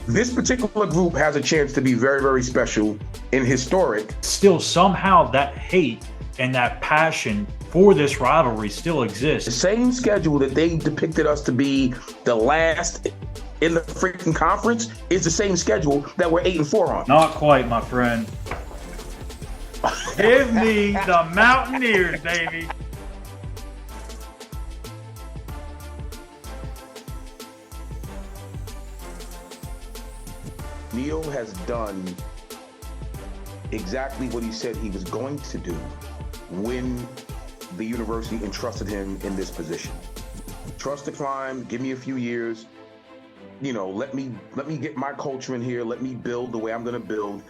This particular group has a chance to be very, very special and historic. Still, somehow that hate and that passion for this rivalry still The exists. same schedule that they depicted us to be the last in the freaking conference is the same schedule that we're 8-4 on. Not quite, my friend. Give me the Mountaineers, baby. Neal has done exactly what he said he was going to do when the university entrusted him in this position. Trust the climb, give me a few years, let me get my culture in here, let me build the way I'm going to build.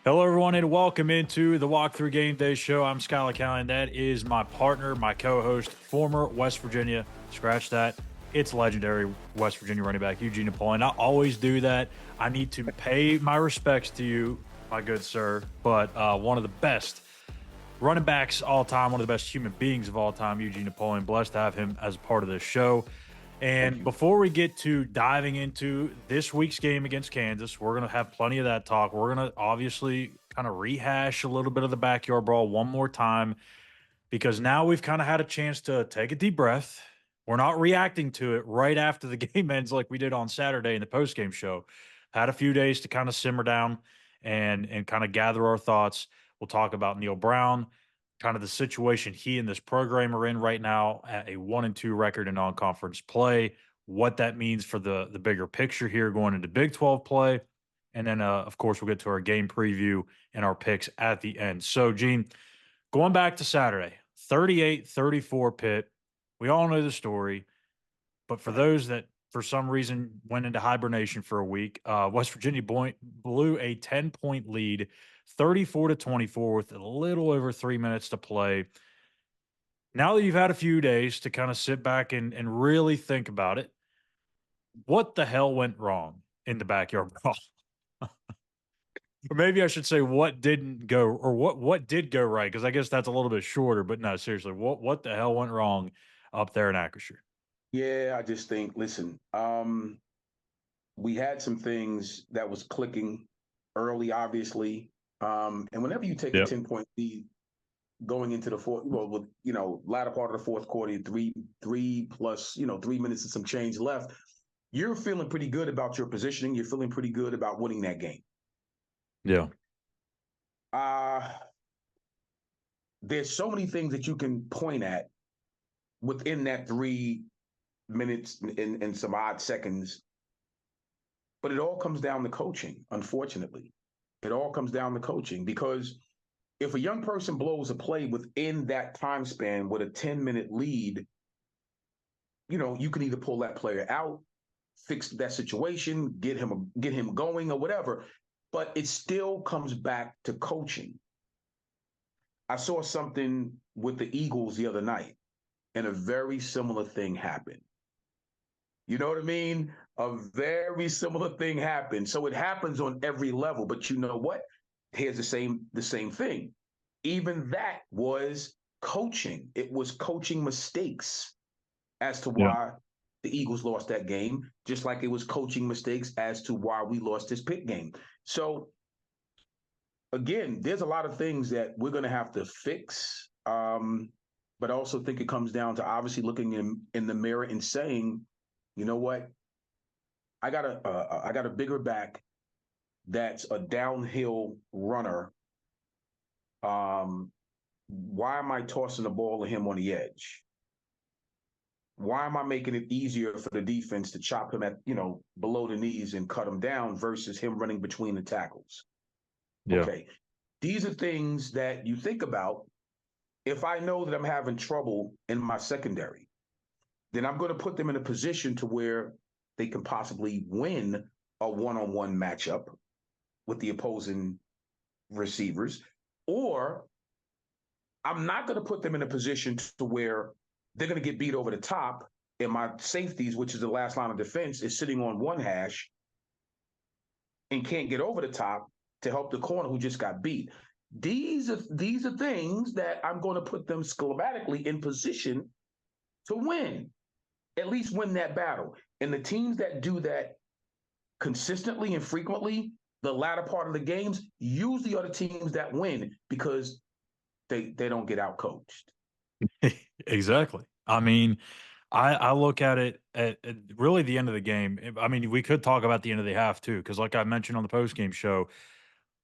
Hello, everyone, and welcome into the Walkthrough Game Day Show. I'm Schuyler. That is my partner, my co-host, former West Virginia. Scratch that. It's legendary West Virginia running back Eugene Napoleon. I always do that. I need to pay my respects to you, my good sir. But one of the best running backs all time, one of the best human beings of all time, Eugene Napoleon. Blessed to have him as part of this show. And before we get to diving into this week's game against Kansas, we're going to have plenty of that talk. We're going to obviously kind of rehash a little bit of the Backyard Brawl one more time because now we've kind of had a chance to take a deep breath. We're not reacting to it right after the game ends like we did on Saturday in the postgame show. Had a few days to kind of simmer down and kind of gather our thoughts. We'll talk about Neal Brown, kind of the situation he and this program are in right now at a 1-2 record in non-conference play, what that means for the bigger picture here going into Big 12 play. And then, of course, we'll get to our game preview and our picks at the end. So, Gene, going back to Saturday, 38-34 Pitt. We all know the story. But for those that, for some reason, went into hibernation for a week, West Virginia blew a 10-point lead, 34-24 with a little over 3 minutes to play. Now that you've had a few days to kind of sit back and really think about it, what the hell went wrong in the Backyard Brawl? Or maybe I should say what didn't go, or what did go right, because I guess that's a little bit shorter. But no, seriously, what the hell went wrong up there in Acrisure? Yeah, I just think, listen, we had some things that was clicking early, obviously. And whenever you take a 10-point lead going into the fourth, latter part of the fourth quarter, three plus, 3 minutes and some change left, you're feeling pretty good about your positioning. You're feeling pretty good about winning that game. Yeah. There's so many things that you can point at within that 3 minutes and some odd seconds. But it all comes down to coaching, unfortunately. It all comes down to coaching, because if a young person blows a play within that time span with a 10-minute lead, you can either pull that player out, fix that situation, get him going or whatever. But it still comes back to coaching. I saw something with the Eagles the other night, and a very similar thing happened. You know what I mean? A very similar thing happened. So it happens on every level. But you know what? Here's the same thing. Even that was coaching. It was coaching mistakes as to why the Eagles lost that game, just like it was coaching mistakes as to why we lost this Pitt game. So again, there's a lot of things that we're going to have to fix. But I also think it comes down to obviously looking in the mirror and saying, you know what? I got a bigger back that's a downhill runner. Why am I tossing the ball to him on the edge? Why am I making it easier for the defense to chop him at, below the knees and cut him down versus him running between the tackles? Yeah. Okay. These are things that you think about. If I know that I'm having trouble in my secondary, then I'm going to put them in a position to where they can possibly win a one-on-one matchup with the opposing receivers. Or I'm not going to put them in a position to where they're going to get beat over the top, and my safeties, which is the last line of defense, is sitting on one hash and can't get over the top to help the corner who just got beat. these are things that I'm going to put them schematically in position to win, at least win that battle. And the teams that do that consistently and frequently, the latter part of the games, usually are the teams that win because they don't get out coached. Exactly. I mean, I look at it at really the end of the game. I mean, we could talk about the end of the half too, because like I mentioned on the post game show,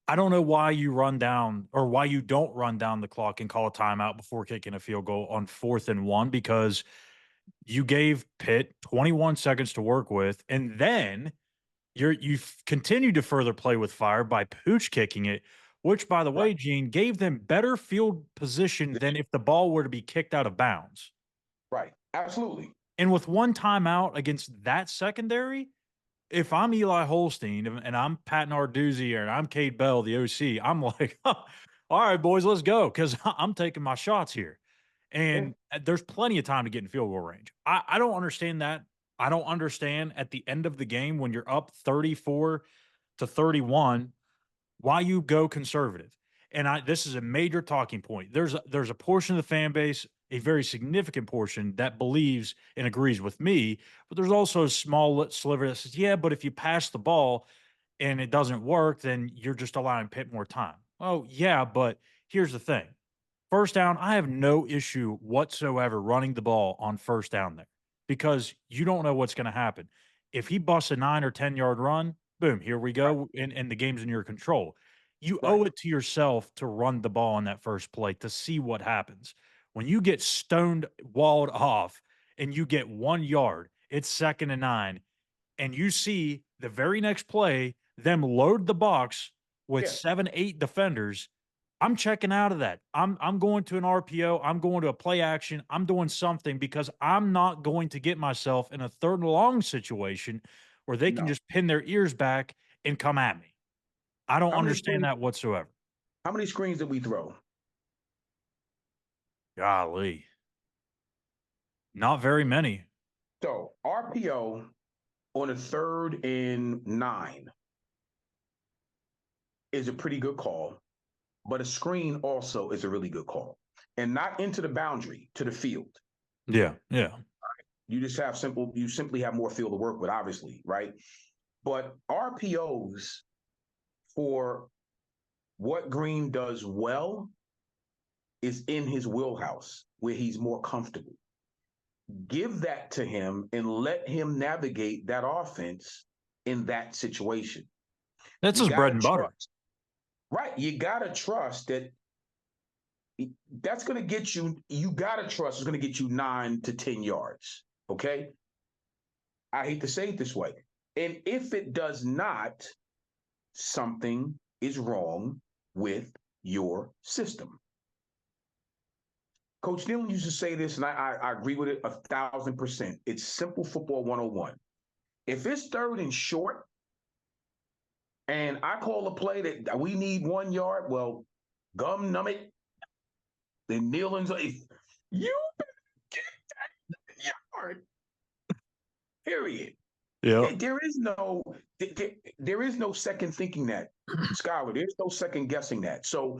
I don't know why you run down or why you don't run down the clock and call a timeout before kicking a field goal on 4th and 1, because you gave Pitt 21 seconds to work with, and then you've continued to further play with fire by pooch kicking it, which, by the Right. way, Gene, gave them better field position than if the ball were to be kicked out of bounds. Right. Absolutely. And with one timeout against that secondary, if I'm Eli Holstein and I'm Pat Narduzzi and I'm Cade Bell, the OC, I'm like, huh, all right, boys, let's go, because I'm taking my shots here. Yeah. And there's plenty of time to get in field goal range. I don't understand that. I don't understand at the end of the game when you're up 34-31 why you go conservative. And this is a major talking point. There's a portion of the fan base, a very significant portion, that believes and agrees with me, but there's also a small sliver that says, yeah, but if you pass the ball and it doesn't work, then you're just allowing Pitt more time. Oh, yeah, but here's the thing. First down, I have no issue whatsoever running the ball on first down there, because you don't know what's going to happen. If he busts a 9 or 10-yard run, boom, here we Right. go, and the game's in your control. You Right. owe it to yourself to run the ball on that first play to see what happens. When you get stoned, walled off, and you get 1 yard, it's 2nd and 9, and you see the very next play them load the box with Yeah. 7, 8 defenders, I'm checking out of that. I'm going to an RPO. I'm going to a play action. I'm doing something, because I'm not going to get myself in a 3rd and long situation where they can No. just pin their ears back and come at me. I don't How many understand screens? that whatsoever. How many screens did we throw? Golly, not very many. So RPO on a 3rd and 9 is a pretty good call, but a screen also is a really good call, and not into the boundary, to the field. Yeah, yeah, You simply have more field to work with, obviously, right? But RPOs, for what Green does well, is in his wheelhouse where he's more comfortable. Give that to him and let him navigate that offense in that situation. that's You his bread gotta and butter. trust, right? You gotta trust that that's going to get you. You gotta trust it's going to get you 9 to 10 yards. Okay. I hate to say it this way, and if it does not, something is wrong with your system. Coach Neal used to say this, and I agree with it 1,000%. It's simple football 101. If it's 3rd and short, and I call a play that we need 1 yard, well, gum numb it. Then Nealon's like, you better get that yard. Period. Yeah. There is no second thinking that, Schuyler. There's no second guessing that. So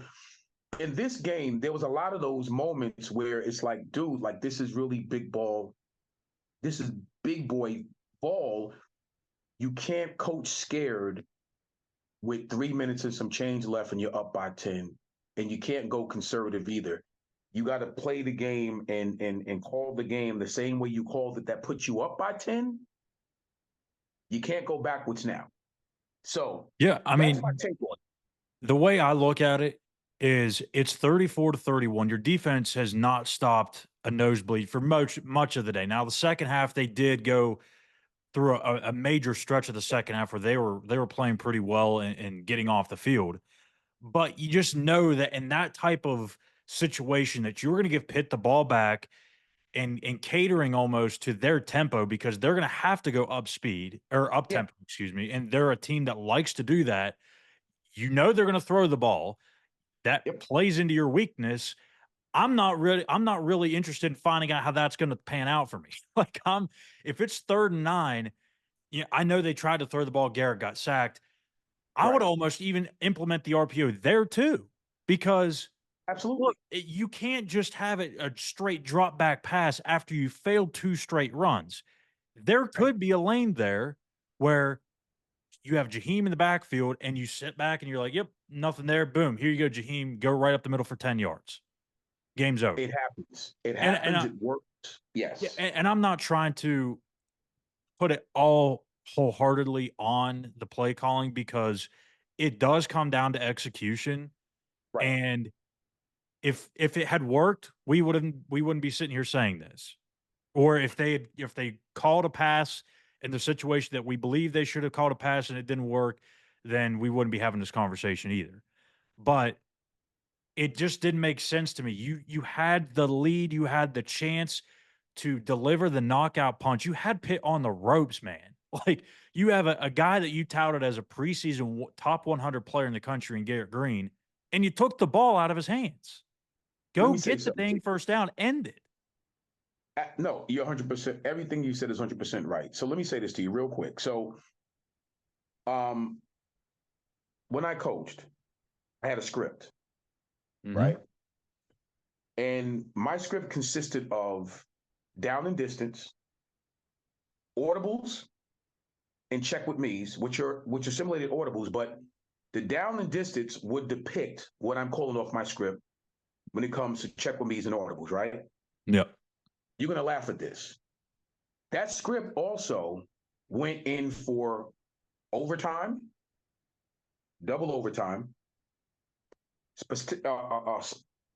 in this game, there was a lot of those moments where it's like, dude, like, this is really big ball. This is big boy ball. You can't coach scared with 3 minutes and some change left and you're up by 10. And you can't go conservative either. You got to play the game and call the game the same way you called it that put you up by 10. You can't go backwards now. So Yeah, I that's my mean, take on it. the way I look at it is it's 34-31. Your defense has not stopped a nosebleed for much of the day. Now, the second half, they did go through a major stretch of the second half where they were playing pretty well and getting off the field. But you just know that in that type of situation that you're going to give Pitt the ball back and catering almost to their tempo, because they're going to have to go up speed or up Yeah, tempo, excuse me. And they're a team that likes to do that. You know they're going to throw the ball. That yep, plays into your weakness. I'm not really interested in finding out how that's going to pan out for me. Like, if it's 3rd and 9, yeah, I know they tried to throw the ball. Garrett got sacked. I would right. almost even implement the RPO there too. because Absolutely. look, you can't just have it a straight drop back pass after you failed 2 straight runs. There Right. could be a lane there where you have Jaheim in the backfield and you sit back and you're like, yep, nothing there. Boom. Here you go, Jaheim. Go right up the middle for 10 yards. Game's over. It happens. It And happens. It works. yeah, Yes. and I'm not trying to put it all wholeheartedly on the play calling because it does come down to execution. Right. And if it had worked, we wouldn't be sitting here saying this. Or if they called a pass in the situation that we believe they should have called a pass and it didn't work, then we wouldn't be having this conversation either. But it just didn't make sense to me. You had the lead, you had the chance to deliver the knockout punch. You had Pitt on the ropes, man. Like you have a guy that you touted as a preseason top 100 player in the country in Garrett Green, and you took the ball out of his hands. Let Go me say get the something to dang you. first down, end it. No, you're 100%. Everything you said is 100% right. So let me say this to you real quick. So, um, when I coached, I had a script, right? And my script consisted of down and distance, audibles, and check with me's, which are simulated audibles, but the down and distance would depict what I'm calling off my script when it comes to check with me's and audibles, right? Yep. You're gonna laugh at this. That script also went in for overtime, double overtime,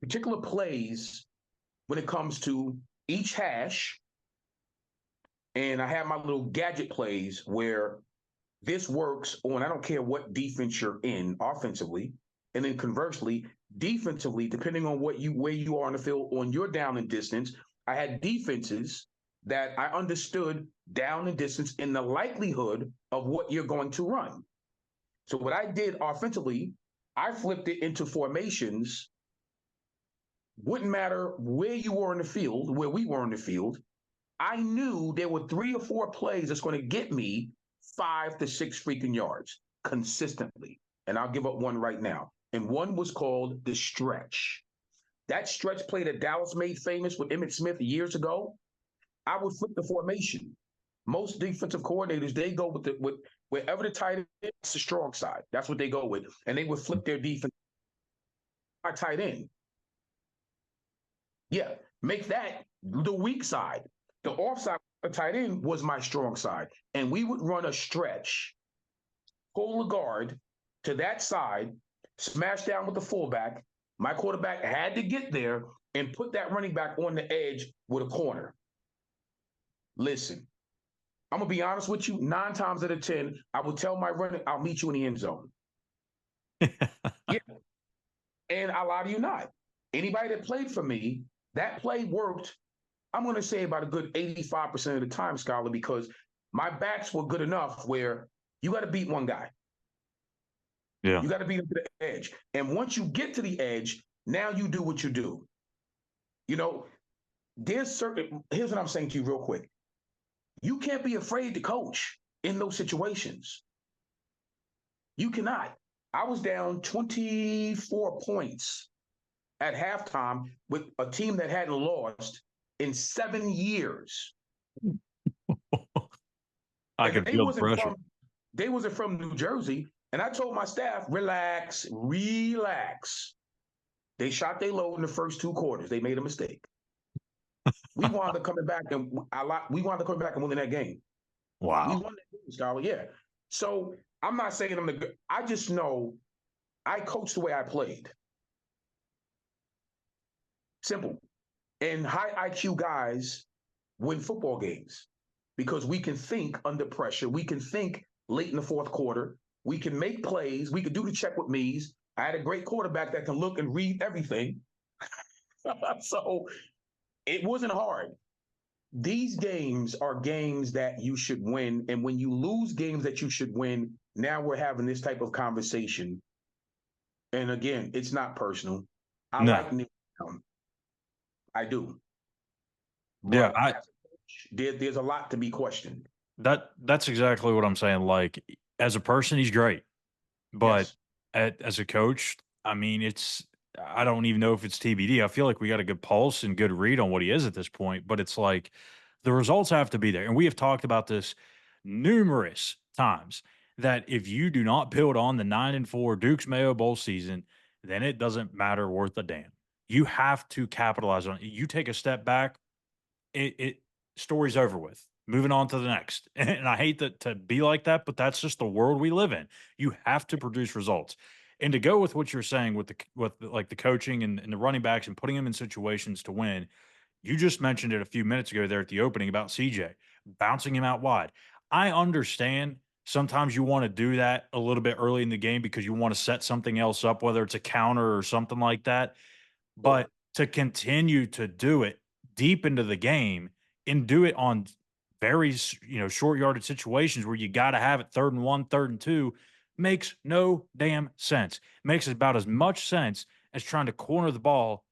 particular plays when it comes to each hash. And I have my little gadget plays where this works on, I don't care what defense you're in offensively. And then conversely, defensively, depending on where you are on the field on your down and distance, I had defenses that I understood down and distance in the likelihood of what you're going to run. So what I did offensively, I flipped it into formations. Wouldn't matter where you were in the field, where we were in the field. I knew there were 3 or 4 plays that's going to get me 5 to 6 freaking yards consistently. And I'll give up one right now. And one was called the stretch. That stretch play that Dallas made famous with Emmitt Smith years ago, I would flip the formation. Most defensive coordinators, they go with wherever the tight end is, it's the strong side. That's what they go with. And they would flip their defense by tight end. Yeah, make that the weak side. The offside the tight end was my strong side. And we would run a stretch, pull the guard to that side, smash down with the fullback. My quarterback had to get there and put that running back on the edge with a corner. Listen, I'm going to be honest with you. 9 times out of 10, I will tell my runner, I'll meet you in the end zone. Yeah. And I lie to you not. Anybody that played for me, that play worked, I'm going to say about a good 85% of the time, Schuyler, because my backs were good enough where you got to beat one guy. Yeah. You got to beat him to the edge. And once you get to the edge, now you do what you do. You know, here's what I'm saying to you real quick. You can't be afraid to coach in those situations. You cannot. I was down 24 points at halftime with a team that hadn't lost in 7 years. I can feel the pressure. They wasn't from New Jersey. And I told my staff, relax. They shot their load in the first 2 quarters. They made a mistake. We wound up coming back and winning that game. Wow. We won that game, Schuyler. Yeah. So I'm not saying I'm the good. I just know I coached the way I played. Simple. And high IQ guys win football games because we can think under pressure. We can think late in the 4th quarter. We can make plays. We can do the check with me's. I had a great quarterback that can look and read everything. So it wasn't hard. These games are games that you should win. And when you lose games that you should win, now we're having this type of conversation. And again, it's not personal. I like Neal Brown. I do. But there's a lot to be questioned. That's exactly what I'm saying. Like, as a person, he's great. But Yes. as a coach, I mean, I don't even know if it's TBD. I feel like we got a good pulse and good read on what he is at this point, but it's like the results have to be there. And we have talked about this numerous times that if you do not build on the 9-4 Duke's Mayo Bowl season, then it doesn't matter worth a damn. You have to capitalize on it. You take a step back, it story's over with. Moving on to the next. And I hate that to be like that, but that's just the world we live in. You have to produce results. And to go with what you're saying with like the coaching and the running backs and putting them in situations to win, you just mentioned it a few minutes ago there at the opening about CJ bouncing him out wide. I understand sometimes you want to do that a little bit early in the game because you want to set something else up, whether it's a counter or something like that. Sure. But to continue to do it deep into the game and do it on very, short yardage situations where you got to have it 3rd and 1, 3rd and 2 makes no damn sense. Makes about as much sense as trying to corner the ball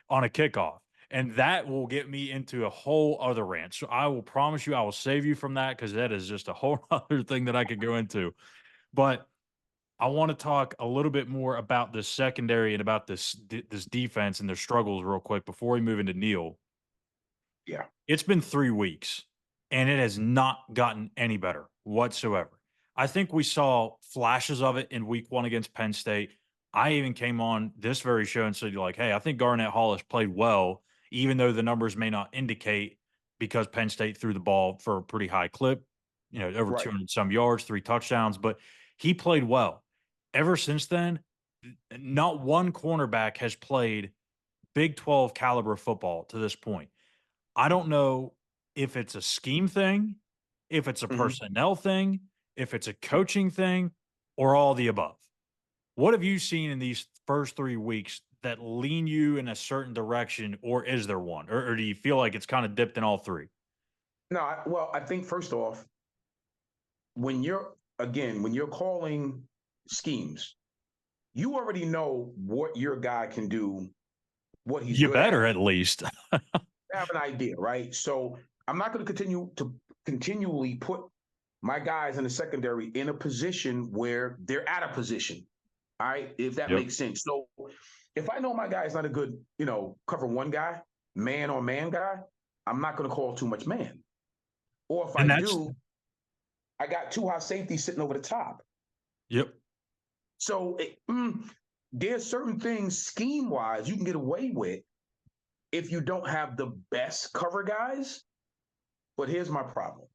on a kickoff. And that will get me into a whole other rant. So I will promise you, I will save you from that because that is just a whole other thing that I could go into. But I want to talk a little bit more about this secondary and about this defense and their struggles real quick before we move into Neal. Yeah. It's been 3 weeks, and it has not gotten any better whatsoever. I think we saw flashes of it in week 1 against Penn State. I even came on this very show and said, like, hey, I think Garnett Hall has played well, even though the numbers may not indicate because Penn State threw the ball for a pretty high clip, over Right. 200 some yards, 3 touchdowns, but he played well. Ever since then, not one cornerback has played Big 12 caliber football to this point. I don't know if it's a scheme thing, if it's a Mhm. personnel thing, if it's a coaching thing, or all the above. What have you seen in these first 3 weeks that lean you in a certain direction, or is there one? Or do you feel like it's kind of dipped in all 3? No, I think first off, when you're calling schemes, you already know what your guy can do, what he's You good at. better at least. You have an idea, right? So I'm not going to continually put my guys in the secondary in a position where they're out of position. All right, if that Yep. makes sense. So if I know my guy is not a good, cover one guy, man on man guy, I'm not going to call too much man. Or if I And that's do, I got 2 high safeties sitting over the top. yep. So there's certain things scheme wise you can get away with if you don't have the best cover guys. But here's my problem.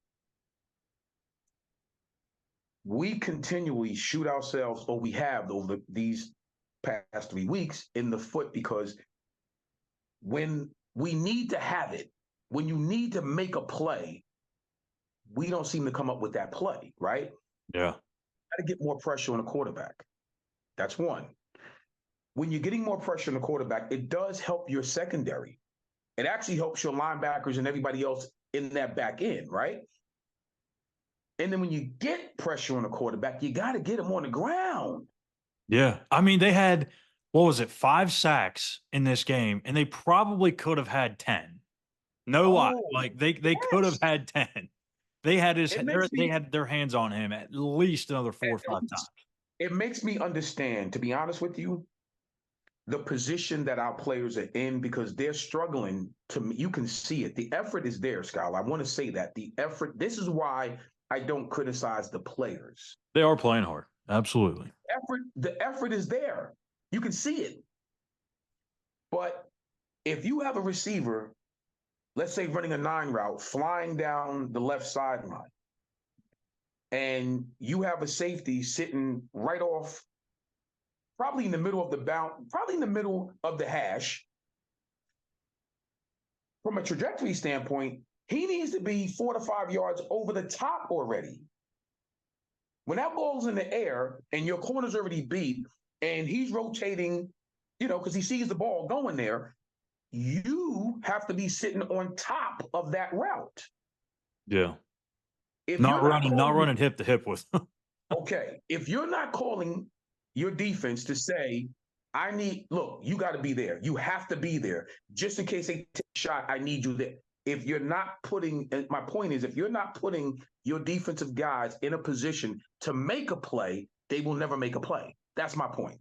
We continually shoot ourselves, or we have over these past 3 weeks, in the foot because when we need to have it, when you need to make a play, we don't seem to come up with that play, right? Yeah. Got to get more pressure on the quarterback. That's one. When you're getting more pressure on the quarterback, it does help your secondary. It actually helps your linebackers and everybody else in that back end, right? And then when you get pressure on the quarterback, you got to get him on the ground. Yeah. I mean, they had, what was it, 5 sacks in this game, and they probably could have had 10. No lie. Oh, Like they could have yes. had 10. They had It makes they me had their hands on him at least another 4 or at 5 times. least it makes me understand, to be honest with you, the position that our players are in because they're struggling to you can see it. The effort is there, Schuyler. I want to say that. The effort, this is why I don't criticize the players. They are playing hard. Absolutely. The effort is there. You can see it. But if you have a receiver, let's say running a 9 route, flying down the left sideline, and you have a safety sitting right off, probably in the middle of the probably in the middle of the hash. From a trajectory standpoint, he needs to be 4 to 5 yards over the top already. When that ball's in the air and your corner's already beat, and he's rotating, because he sees the ball going there, you have to be sitting on top of that route. Yeah. If Not you're not running, not calling, running hip to hip with. okay, if you're not calling your defense to say, look, you got to be there. You have to be there. Just in case they take a shot, I need you there. If you're not putting, my point is, if you're not putting your defensive guys in a position to make a play, they will never make a play. That's my point.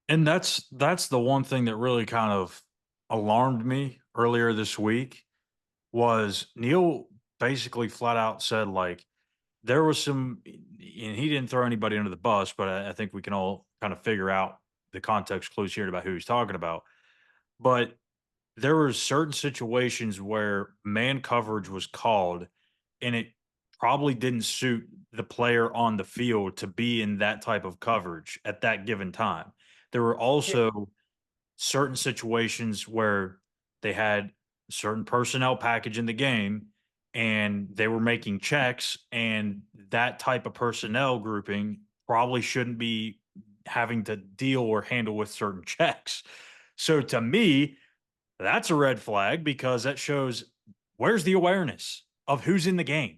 And that's the one thing that really kind of alarmed me earlier this week was Neal basically flat out said, like, there was some, and he didn't throw anybody under the bus, but I think we can all kind of figure out the context clues here about who he's talking about. But there were certain situations where man coverage was called, and it probably didn't suit the player on the field to be in that type of coverage at that given time. There were Yeah, also certain situations where they had certain personnel package in the game and they were making checks, and that type of personnel grouping probably shouldn't be having to deal or handle with certain checks. So to me, that's a red flag because that shows where's the awareness of who's in the game,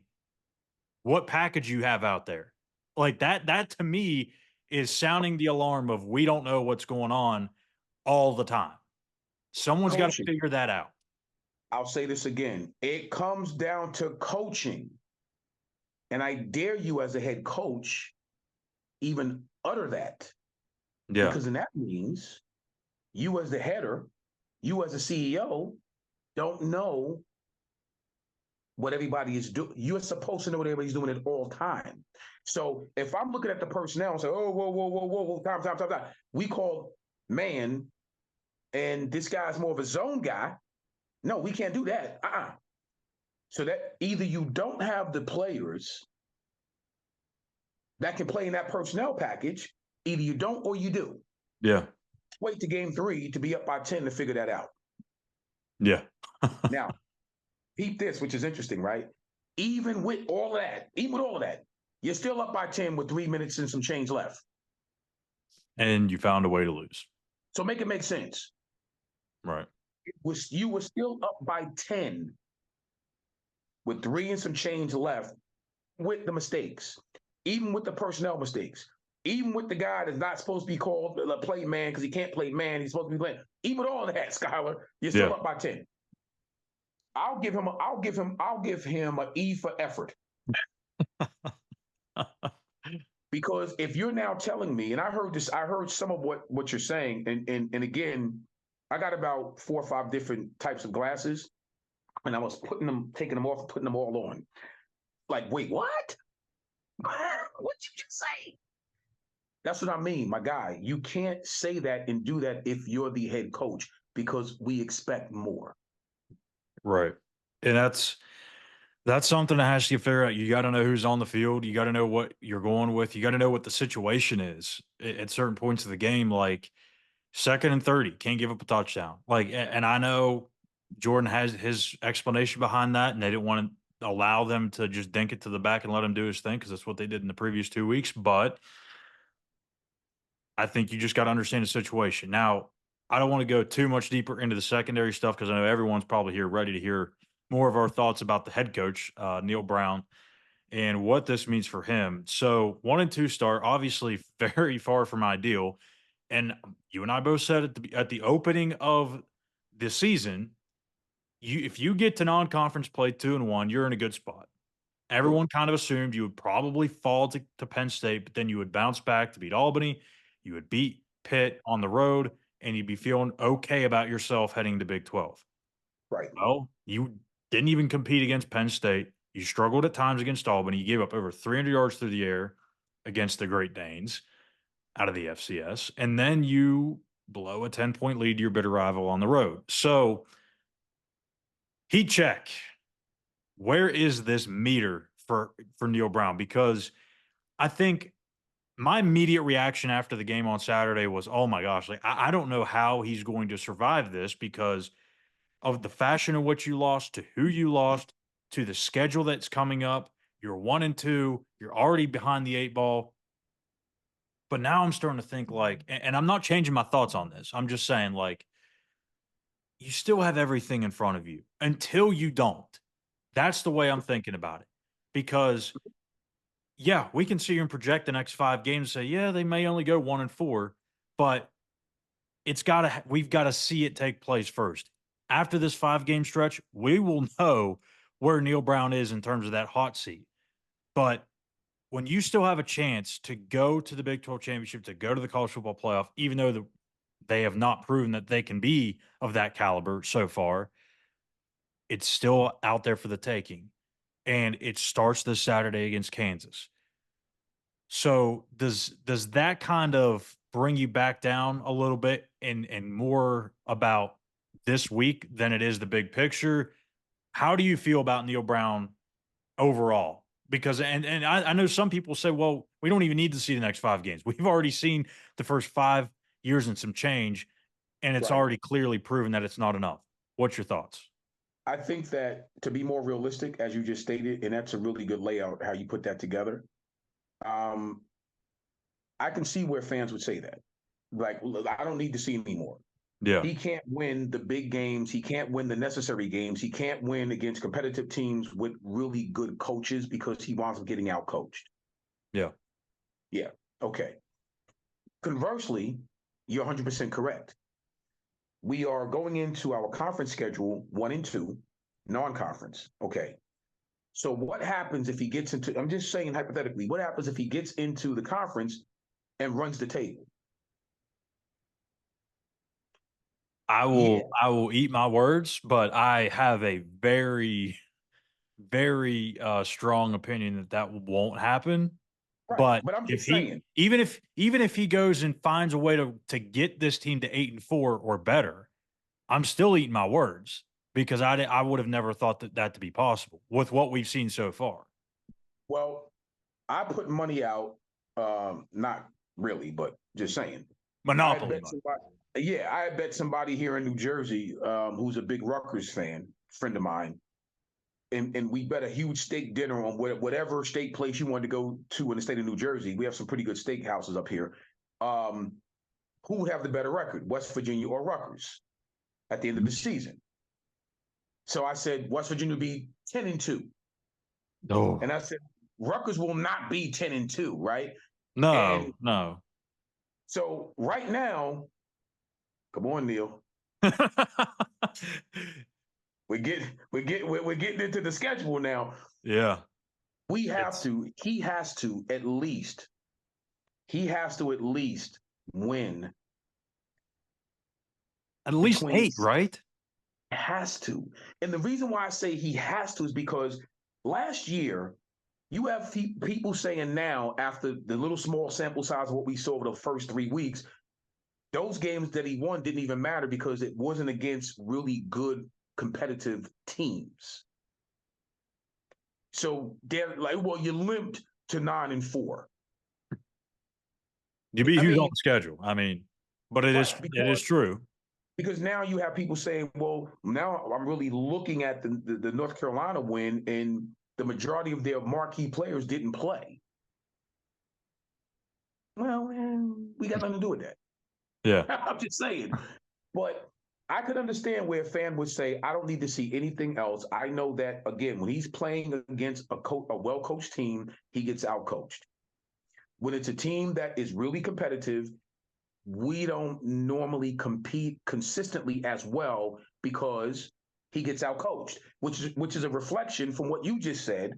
what package you have out there. Like that to me is sounding the alarm of we don't know what's going on all the time. Someone's got to coaching. figure that out. I'll say this again. It comes down to coaching. And I dare you as a head coach even utter that. Yeah. Because then that means you as the header, you as a CEO, don't know what everybody is doing. You're supposed to know what everybody's doing at all time. So if I'm looking at the personnel and say, oh, whoa, time. We call man, and this guy's more of a zone guy. No, we can't do that. So that either you don't have the players that can play in that personnel package, either you don't or you do. Yeah. Wait to game 3 to be up by 10 to figure that out. Yeah. Now, peep this, which is interesting, right? Even with all of that, you're still up by 10 with 3 minutes and some change left. And you found a way to lose. So make it make sense. Right. You were still up by 10 with 3 and some change left with the mistakes, even with the personnel mistakes, even with the guy that's not supposed to be called a play man because he can't play man, he's supposed to be playing. Even with all of that, Schuyler, you're still up by 10. I'll give him an E for effort. Because if you're now telling me, and I heard some of what you're saying, and again, I got about 4 or 5 different types of glasses, and I was taking them off, and putting them all on. Like, wait, what? What'd you just say? That's what I mean, my guy. You can't say that and do that if you're the head coach because we expect more. Right. And that's something that has to get figured out. You got to know who's on the field. You got to know what you're going with. You got to know what the situation is at certain points of the game. Like 2nd and 30, can't give up a touchdown. Like, and I know Jordan has his explanation behind that, and they didn't want to allow them to just dink it to the back and let him do his thing because that's what they did in the previous 2 weeks. But I think you just got to understand the situation. Now, I don't want to go too much deeper into the secondary stuff because I know everyone's probably here ready to hear more of our thoughts about the head coach, Neal Brown, and what this means for him. So 1 and 2 start, obviously very far from ideal. And you and I both said at the opening of the season, if you get to non-conference play 2-1, you're in a good spot. Everyone kind of assumed you would probably fall to Penn State, but then you would bounce back to beat Albany. You would beat Pitt on the road, and you'd be feeling okay about yourself heading to Big 12. Right. Well, you didn't even compete against Penn State. You struggled at times against Albany. You gave up over 300 yards through the air against the Great Danes out of the FCS. And then you blow a 10-point lead to your bitter rival on the road. So, heat check. Where is this meter for Neal Brown? Because I think my immediate reaction after the game on Saturday was, oh my gosh, like I don't know how he's going to survive this because of the fashion of what you lost, to who you lost, to the schedule that's coming up. You're 1-2, you're already behind the 8 ball. But now I'm starting to think like, and I'm not changing my thoughts on this. I'm just saying, like, you still have everything in front of you until you don't. That's the way I'm thinking about it. Because yeah, we can see and project the next 5 games and say, yeah, they may only go 1-4, but we've got to see it take place first. After this 5-game stretch, we will know where Neal Brown is in terms of that hot seat. But when you still have a chance to go to the Big 12 championship, to go to the college football playoff, even though they have not proven that they can be of that caliber so far. It's still out there for the taking. And it starts this Saturday against Kansas. So does that kind of bring you back down a little bit and more about this week than it is the big picture? How do you feel about Neal Brown overall? Because and I know some people say, well, we don't even need to see the next 5 games. We've already seen the first 5 years and some change, and it's Right. already clearly proven that it's not enough. What's your thoughts? I think that to be more realistic, as you just stated, and that's a really good layout, how you put that together. I can see where fans would say that. Like, look, I don't need to see anymore. Yeah. He can't win the big games. He can't win the necessary games. He can't win against competitive teams with really good coaches because he winds up getting out coached. Yeah. Yeah. Okay. Conversely, you're 100% correct. We are going into our conference schedule 1 and 2, non-conference. Okay. So what happens if he gets into, I'm just saying hypothetically, what happens if he gets into the conference and runs the table? I Yeah. will eat my words, but I have a very, very strong opinion that that won't happen. Right. But But I'm if just he saying, even if he goes and finds a way to get this team to 8-4 or better, I'm still eating my words because I would have never thought that to be possible with what we've seen so far. well, I put money out, not really, but just saying. I Monopoly bet money. somebody, yeah, I bet somebody here in New Jersey, who's a big Rutgers fan, friend of mine, and we bet a huge steak dinner on whatever steak place you wanted to go to in the state of New Jersey. We have some pretty good steak houses up here. Um, who would have the better record, West Virginia or Rutgers, at the end of the season? So I said West Virginia would be 10-2, Oh and I said Rutgers will not be 10-2, right? no, And no. so right now, come on, Neal. We're getting into the schedule now. Yeah. We have It's to. He has to at least. He has to at least win at least between. 8, right? Has to, and the reason why I say he has to is because last year you have people saying now after the little small sample size of what we saw over the first 3 weeks, those games that he won didn't even matter because it wasn't against really good competitive teams. So they're like, well, you limped to 9-4. You beat I who's on mean, the schedule. I mean, but right, it is true. because now you have people saying, well, now I'm really looking at the North Carolina win, and the majority of their marquee players didn't play. Well, man, we got nothing to do with that. Yeah. I'm just saying. But I could understand where a fan would say, I don't need to see anything else. I know that, again, when he's playing against a well-coached team, he gets out-coached. When it's a team that is really competitive, we don't normally compete consistently as well because he gets out-coached, which is a reflection from what you just said,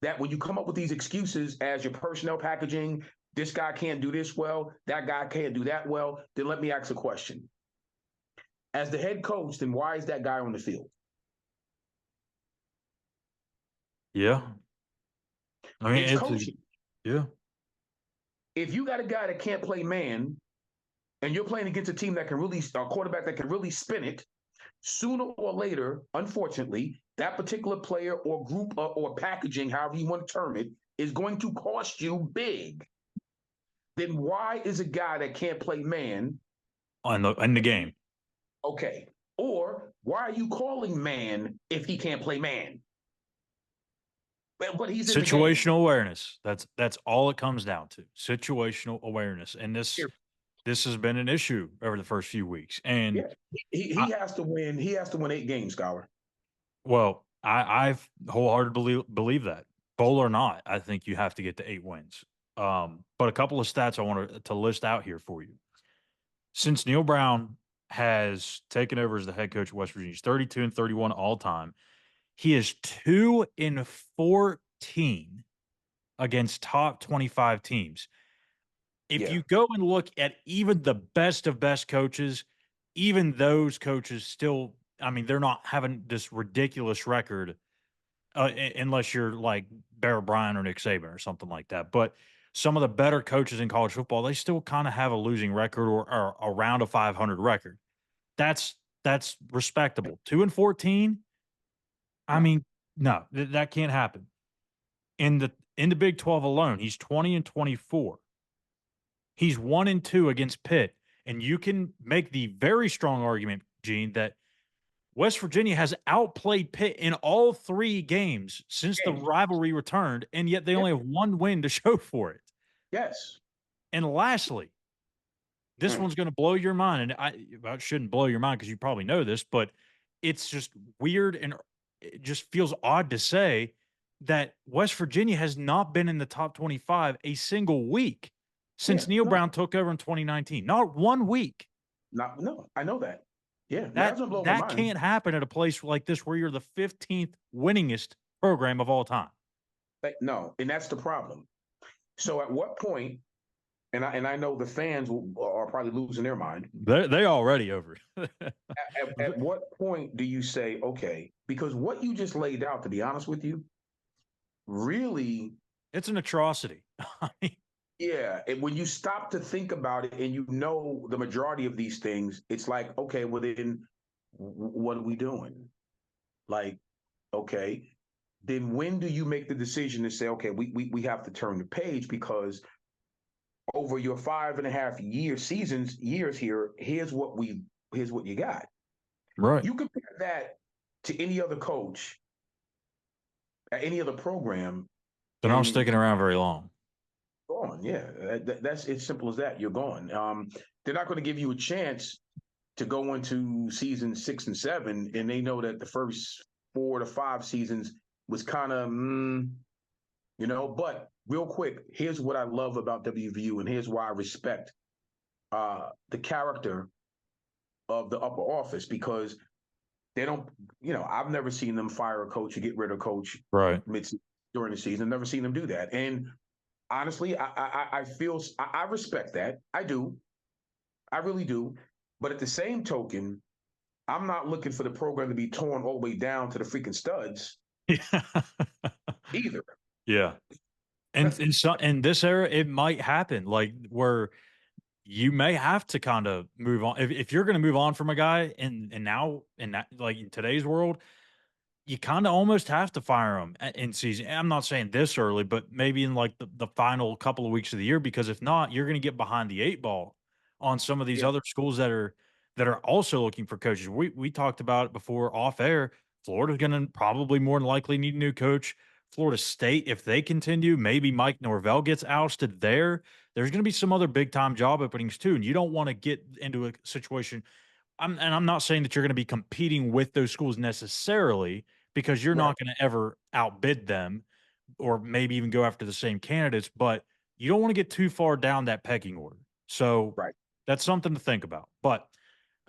that when you come up with these excuses as your personnel packaging, this guy can't do this well, that guy can't do that well, then let me ask a question. As the head coach, then why is that guy on the field? Yeah. I mean, It's coaching. yeah. If you got a guy that can't play man and you're playing against a team that can really, a quarterback that can really spin it, sooner or later, unfortunately, that particular player or group or packaging, however you want to term it, is going to cost you big. Then why is a guy that can't play man In the game. okay? Or why are you calling man if he can't play man? But he's in the game. Situational awareness. That's all it comes down to. Situational awareness. And this has been an issue over the first few weeks. And Yeah, he has to win. He has to win 8 games, Schuyler. well, I've wholeheartedly believe that. Bowl or not, I think you have to get to 8 wins. But a couple of stats I want to list out here for you. Since Neal Brown has taken over as the head coach of West Virginia, he's 32-31 all time. He is 2-14 against top 25 teams. If you go and look at even the best of best coaches, even those coaches still, I mean, they're not having this ridiculous record unless you're like Bear Bryant or Nick Saban or something like that. But some of the better coaches in college football, they still kind of have a losing record or around a 500 record. That's respectable. 2-14. I mean, no, that can't happen. In the Big 12 alone, he's 20-24. He's 1-2 against Pitt, and you can make the very strong argument, Gene, that West Virginia has outplayed Pitt in all 3 games since the rivalry returned, and yet they only have 1 win to show for it. Yes. And lastly, this one's going to blow your mind, and it shouldn't blow your mind because you probably know this, but it's just weird and it just feels odd to say that West Virginia has not been in the top 25 a single week since Neal Brown took over in 2019. Not 1 week. No, I know that. Yeah, that can't happen at a place like this where you're the 15th winningest program of all time. No, and that's the problem. So at what point, and I know the fans are probably losing their mind. They already over. at what point do you say, okay, because what you just laid out, to be honest with you, really, it's an atrocity. Yeah, and when you stop to think about it and you know the majority of these things, it's like, okay, well then what are we doing? Like, okay, then when do you make the decision to say, okay, we have to turn the page, because over your 5.5 years here, here's what you got. Right. You compare that to any other coach at any other program. They're not sticking around very long. Gone, yeah. That's as simple as that. You're gone. They're not going to give you a chance to go into season 6 and 7, and they know that the first 4 to 5 seasons was kind of, But real quick, here's what I love about WVU, and here's why I respect the character of the upper office, because they don't. I've never seen them fire a coach or get rid of a coach during the season. I've never seen them do that, and honestly, I feel I respect that. I do. I really do. But at the same token, I'm not looking for the program to be torn all the way down to the freaking studs either. Yeah. And in this era, it might happen, like where you may have to kind of move on. If you're going to move on from a guy and now in that, like in today's world, you kind of almost have to fire him in season. I'm not saying this early, but maybe in like the final couple of weeks of the year, because if not, you're going to get behind the 8 ball on some of these other schools that are also looking for coaches. We talked about it before off air. Florida's going to probably more than likely need a new coach. Florida State, if they continue, maybe Mike Norvell gets ousted there. There's going to be some other big time job openings too, and you don't want to get into a situation. I'm not saying that you're going to be competing with those schools necessarily, because you're not going to ever outbid them or maybe even go after the same candidates, but you don't want to get too far down that pecking order. So that's something to think about. But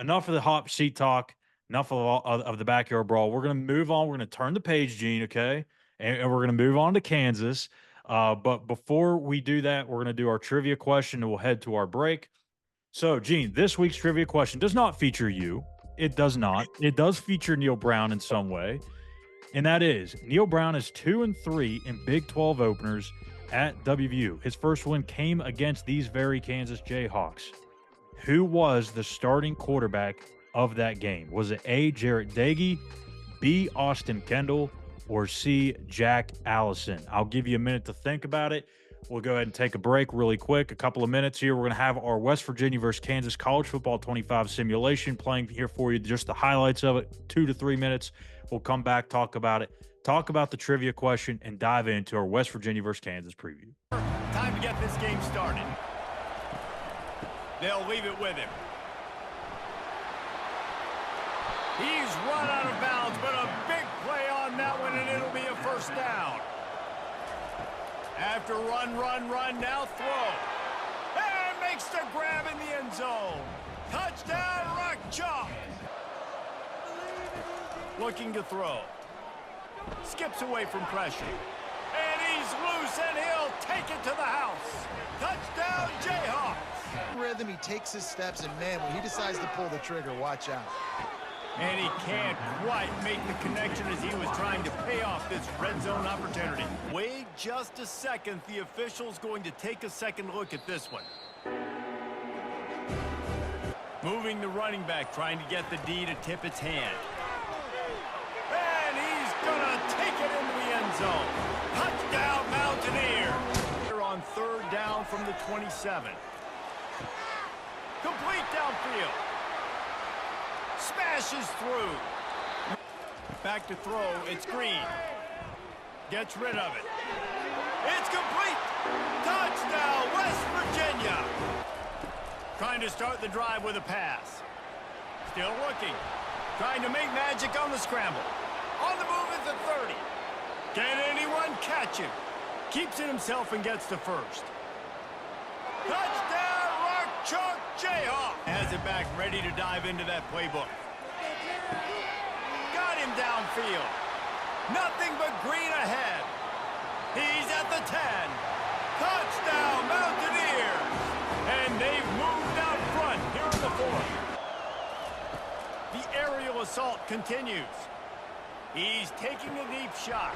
enough of the hot seat talk, enough of the backyard brawl. We're going to move on. We're going to turn the page, Gene, okay? And we're going to move on to Kansas. But before we do that, we're going to do our trivia question and we'll head to our break. So, Gene, this week's trivia question does not feature you. It does not. It does feature Neal Brown in some way. And that is, Neal Brown is 2-3 in Big 12 openers at WVU. His first win came against these very Kansas Jayhawks. Who was the starting quarterback of that game? Was it A, Jarrett Dagey, B, Austin Kendall, or C, Jack Allison? I'll give you a minute to think about it. We'll go ahead and take a break really quick, a couple of minutes here. We're going to have our West Virginia versus Kansas College Football 25 simulation playing here for you, just the highlights of it, 2 to 3 minutes. We'll come back, talk about it, talk about the trivia question, and dive into our West Virginia versus Kansas preview. Time to get this game started. They'll leave it with him. He's run out of bounds, but a big play on that one, and it'll be a first down. After run, now throw. And makes the grab in the end zone. Touchdown, Rock Chalk. Looking to throw. Skips away from pressure. And he's loose, and he'll take it to the house. Touchdown, Jayhawks. takes his steps, and man, when he decides to pull the trigger, watch out. And he can't quite make the connection as he was trying to pay off this red zone opportunity. Wait just a second. The official's going to take a second look at this one. Moving the running back, trying to get the D to tip its hand. And he's going to take it into the end zone. Touchdown, Mountaineers. They're on third down from the 27. Complete downfield. Smashes through. Back to throw. It's Green. Gets rid of it. It's complete. Touchdown, West Virginia. Trying to start the drive with a pass. Still looking. Trying to make magic on the scramble. On the move at the 30. Can anyone catch him? Keeps it himself and gets the first. Touchdown, Rock Chalk Jayhawk. Has it back, ready to dive into that playbook. Got him downfield. Nothing but green ahead. He's at the 10. Touchdown, Mountaineers. And they've moved out front here in the fourth. The aerial assault continues. He's taking a deep shot.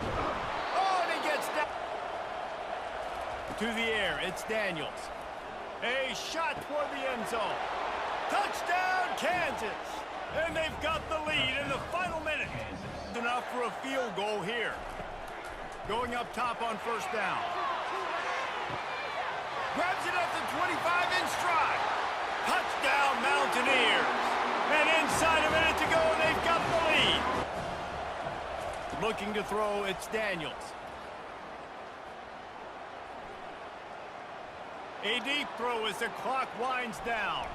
Oh, and he gets down. To the air, it's Daniels. A shot toward the end zone. Touchdown, Kansas. And they've got the lead in the final minute. Enough for a field goal here. Going up top on first down. Grabs it at the 25 in stride. Touchdown, Mountaineers. And inside a minute to go, and they've got the lead. Looking to throw, it's Daniels. A deep throw as the clock winds down.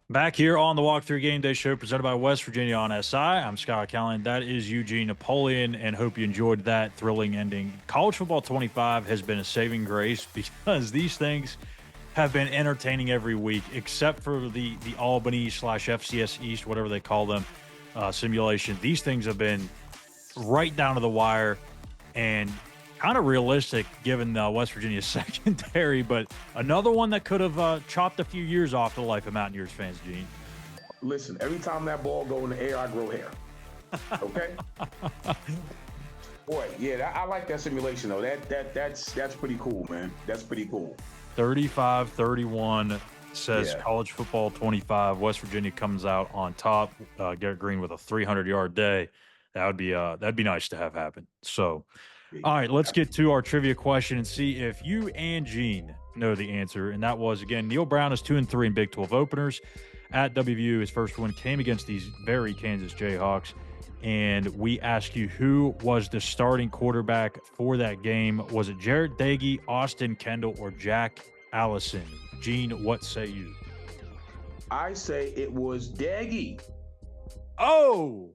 Back here on the Walkthrough Game Day Show presented by West Virginia on SI. I'm Schuyler Callihan. That is Eugene Napoleon, and hope you enjoyed that thrilling ending. College Football 25 has been a saving grace because these things have been entertaining every week, except for the Albany/FCS East, whatever they call them, simulation. These things have been right down to the wire and kind of realistic given West Virginia's secondary, but another one that could have chopped a few years off the life of Mountaineers fans, Gene. Listen, every time that ball go in the air, I grow hair. Okay? Boy, yeah, I like that simulation though. That's pretty cool, man. That's pretty cool. 35-31 says Yeah. College Football 25. West Virginia comes out on top. Garrett Green with a 300-yard day. That'd be nice to have happen. So, all right, let's get to our trivia question and see if you and Gene know the answer. And that was, again, Neal Brown is 2-3 in Big 12 openers. At WVU, his first win came against these very Kansas Jayhawks. And we ask you, who was the starting quarterback for that game? Was it Jarrett Dagey, Austin Kendall, or Jack Allison? Gene, what say you? I say it was Daggy. Oh,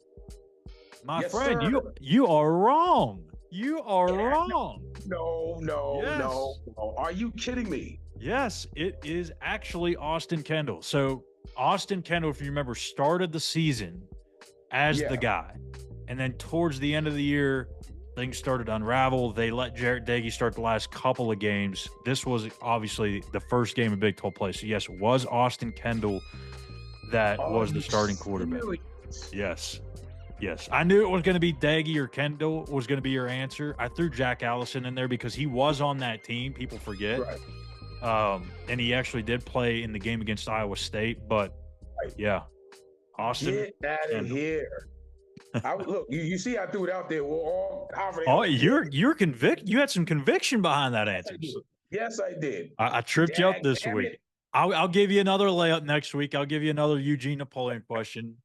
my Yes, friend, sir. you are wrong. You are wrong. No. Yes. Are you kidding me? Yes, it is actually Austin Kendall. So Austin Kendall, if you remember, started the season as the guy. And then towards the end of the year, things started to unravel. They let Jarrett Dagey start the last couple of games. This was obviously the first game of Big 12 play. So, yes, it was Austin Kendall that was the starting quarterback. Yes. Yes. I knew it was going to be Daggy or Kendall was going to be your answer. I threw Jack Allison in there because he was on that team. People forget. Right. And he actually did play in the game against Iowa State. But, yeah, Austin. Get out of Kendall. here. Look, you see I threw it out there. We're all confident. Oh, you're convict. You had some conviction behind that answer. Yes, I did. I tripped you up this Damn week. it. I'll give you another layup next week. I'll give you another Eugene Napoleon question.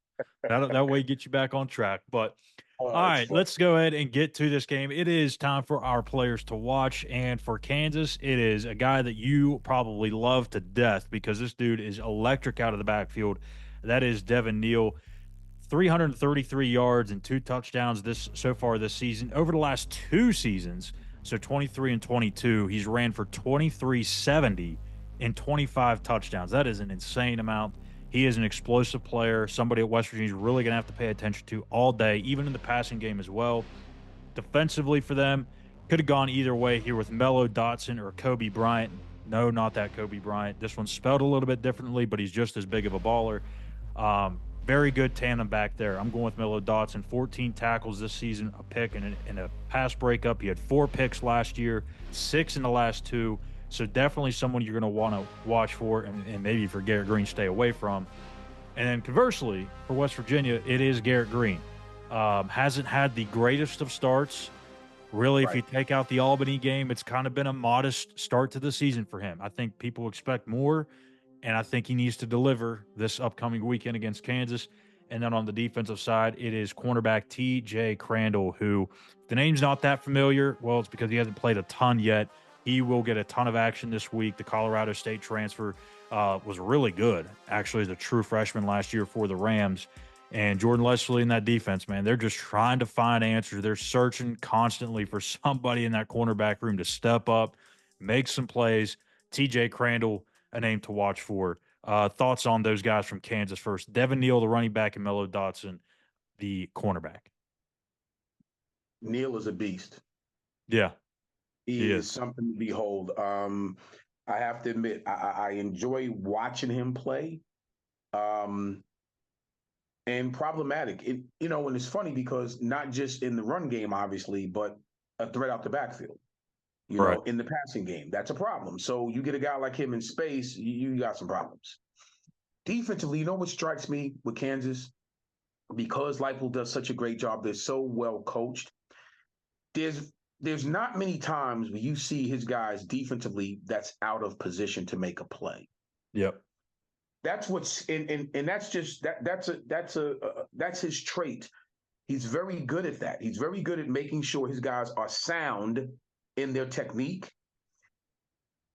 That way get you back on track. But all right, let's go ahead and get to this game. It is time for our players to watch. And for Kansas, it is a guy that you probably love to death because this dude is electric out of the backfield. That is Devin Neal. 333 yards and 2 touchdowns so far this season. Over the last 2 seasons, So 23 and 22. He's ran for 2370 and 25 touchdowns. That is an insane amount. He is an explosive player, somebody at West Virginia is really going to have to pay attention to all day, even in the passing game as well. Defensively for them, could have gone either way here with Mello Dotson or Kobe Bryant. No, not that Kobe Bryant. This one's spelled a little bit differently, but he's just as big of a baller. Very good tandem back there. I'm going with Mello Dotson. 14 tackles this season, a pick and a pass breakup. He had 4 picks last year, 6 in the last 2. So definitely someone you're going to want to watch for, and maybe for Garrett Green, stay away from. And then conversely, for West Virginia, it is Garrett Green. Hasn't had the greatest of starts. Really, if you take out the Albany game, it's kind of been a modest start to the season for him. I think people expect more, and I think he needs to deliver this upcoming weekend against Kansas. And then on the defensive side, it is cornerback T.J. Crandall, who, if the name's not that familiar, well, it's because he hasn't played a ton yet. He will get a ton of action this week. The Colorado State transfer was really good, actually, as a true freshman last year for the Rams. And Jordan Leslie in that defense, man, they're just trying to find answers. They're searching constantly for somebody in that cornerback room to step up, make some plays. T.J. Crandall, a name to watch for. Thoughts on those guys from Kansas first? Devin Neal, the running back, and Mello Dotson, the cornerback. Neal is a beast. Yeah. He is something to behold. I have to admit, I enjoy watching him play. And problematic. And it's funny because not just in the run game, obviously, but a threat out the backfield. In the passing game, that's a problem. So you get a guy like him in space, you got some problems. Defensively, what strikes me with Kansas? Because Leipold does such a great job, they're so well coached. There's not many times where you see his guys defensively that's out of position to make a play. Yep. That's what's and that's just that's his trait. He's very good at that. He's very good at making sure his guys are sound in their technique.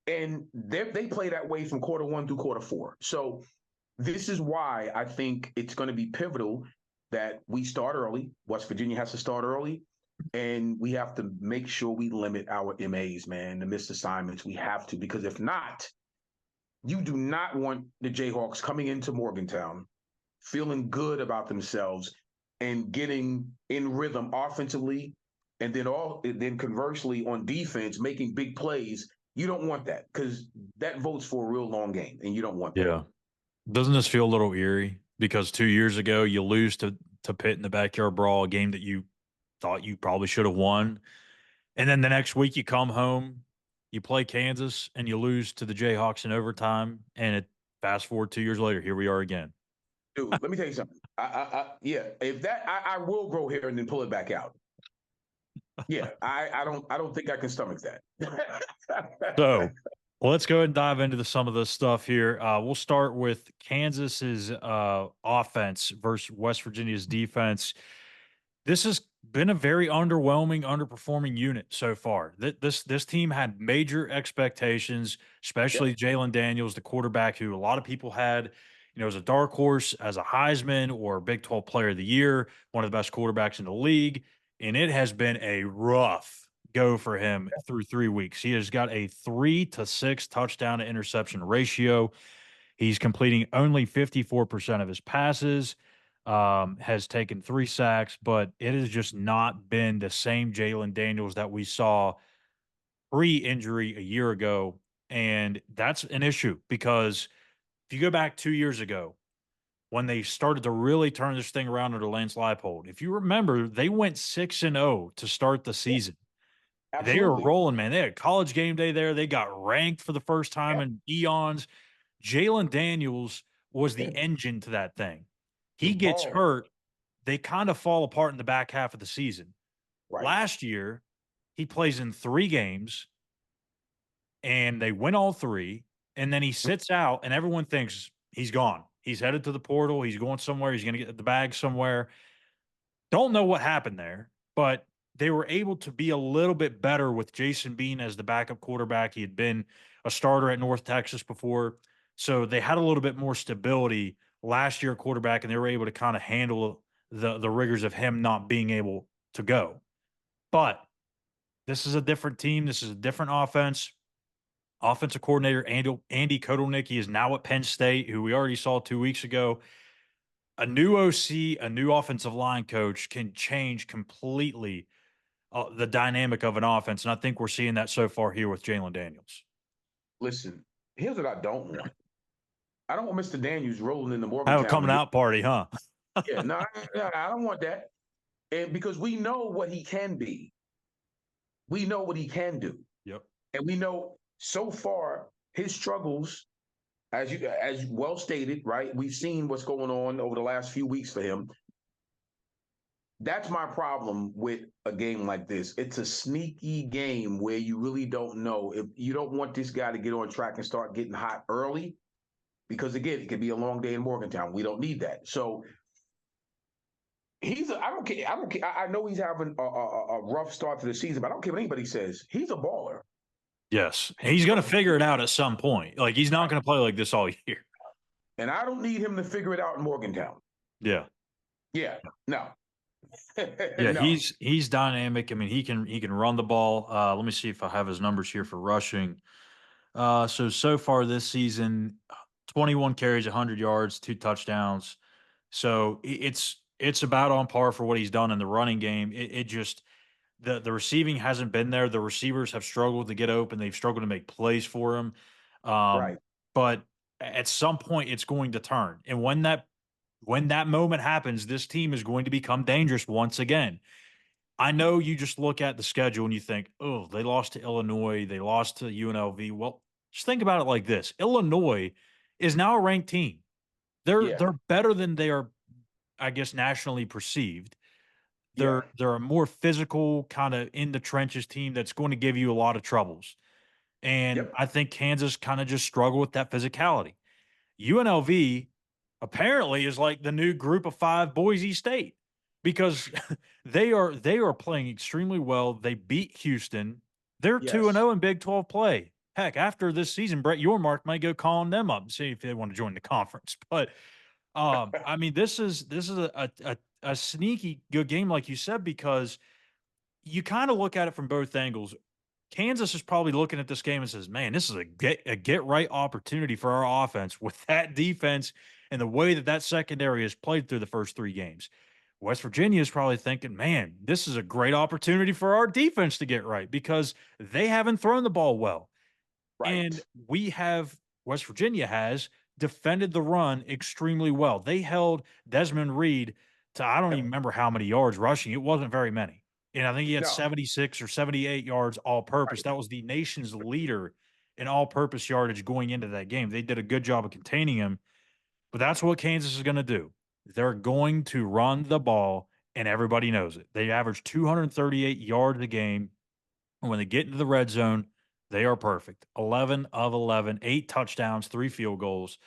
And they play that way from quarter 1 through quarter 4. So this is why I think it's going to be pivotal that we start early. West Virginia has to start early. And we have to make sure we limit our MAs, man, the missed assignments. We have to, because if not, you do not want the Jayhawks coming into Morgantown, feeling good about themselves and getting in rhythm offensively, and then conversely on defense, making big plays. You don't want that, because that votes for a real long game, and you don't want that. Yeah. Doesn't this feel a little eerie? Because 2 years ago, you lose to Pitt in the Backyard Brawl, a game that you thought you probably should have won. And then the next week you come home, you play Kansas, and you lose to the Jayhawks in overtime. And fast forward 2 years later, here we are again. Dude, let me tell you something. I will grow hair and then pull it back out. Yeah, I don't think I can stomach that. So let's go ahead and dive into some of this stuff here. We'll start with Kansas's offense versus West Virginia's defense. This has been a very underwhelming, underperforming unit so far. This team had major expectations, especially Jalen Daniels, the quarterback, who a lot of people had, as a dark horse, as a Heisman or Big 12 Player of the Year, one of the best quarterbacks in the league. And it has been a rough go for him through 3 weeks. He has got a 3 to 6 touchdown to interception ratio. He's completing only 54% of his passes. Has taken 3 sacks, but it has just not been the same Jalen Daniels that we saw pre-injury a year ago. And that's an issue, because if you go back 2 years ago, when they started to really turn this thing around under Lance Leipold, if you remember, they went 6-0 to start the season. They were rolling, man. They had College Game Day there. They got ranked for the first time in eons. Jalen Daniels was the engine to that thing. He gets hurt, they kind of fall apart in the back half of the season. Right. Last year, he plays in 3 games, and they win all 3, and then he sits out, and everyone thinks he's gone. He's headed to the portal. He's going somewhere. He's going to get the bag somewhere. Don't know what happened there, but they were able to be a little bit better with Jason Bean as the backup quarterback. He had been a starter at North Texas before, so they had a little bit more stability last year quarterback, and they were able to kind of handle the rigors of him not being able to go. But This is a different team. This is a different offense. Offensive coordinator Andy Kotelnicki is now at Penn State, who we already saw 2 weeks ago. A new OC, a new offensive line coach can change completely the dynamic of an offense, and I think we're seeing that so far here with Jalen Daniels. Listen, here's what I don't want. I don't want Mr. Daniels rolling in the Morgantown. Have a coming out party, huh? Yeah, no, I don't want that. And because we know what he can be. We know what he can do. Yep. And we know so far his struggles, as well stated, right? We've seen what's going on over the last few weeks for him. That's my problem with a game like this. It's a sneaky game where you really don't know. If you don't want this guy to get on track and start getting hot early, because again, it could be a long day in Morgantown. We don't need that. So I don't care. I know he's having a rough start to the season, but I don't care what anybody says. He's a baller. Yes. He's going to figure it out at some point. Like, he's not going to play like this all year. And I don't need him to figure it out in Morgantown. Yeah. Yeah. No. Yeah, No. he's dynamic. I mean, he can run the ball. Let me see if I have his numbers here for rushing. So far this season, 21 carries, 100 yards, 2 touchdowns. So it's about on par for what he's done in the running game. It just the receiving hasn't been there. The receivers have struggled to get open. They've struggled to make plays for him. Right. But at some point, it's going to turn. And when that moment happens, this team is going to become dangerous once again. I know you just look at the schedule and you think, oh, they lost to Illinois. They lost to UNLV. Well, just think about it like this. Illinois is now a ranked team. They're better than they are, I guess, nationally perceived. They're a more physical, kind of in the trenches team that's going to give you a lot of troubles. And I think Kansas kind of just struggled with that physicality. UNLV apparently is like the new group of 5 Boise State, because they are playing extremely well. They beat Houston. They're 2-0 in Big 12 play. Heck, after this season, Brett Yormark might go calling them up and see if they want to join the conference. But I mean, this is a sneaky good game, like you said, because you kind of look at it from both angles. Kansas is probably looking at this game and says, man, this is a get right opportunity for our offense with that defense and the way that secondary has played through the first 3 games. West Virginia is probably thinking, man, this is a great opportunity for our defense to get right because they haven't thrown the ball well. Right. And West Virginia has defended the run extremely well. They held Desmond Reed to, I don't even remember how many yards rushing. It wasn't very many. And I think he had 76 or 78 yards all-purpose. That was the nation's leader in all-purpose yardage going into that game. They did a good job of containing him. But that's what Kansas is going to do. They're going to run the ball, and everybody knows it. They average 238 yards a game. And when they get into the red zone, they are perfect. 11 of 11, 8 touchdowns, 3 field goals.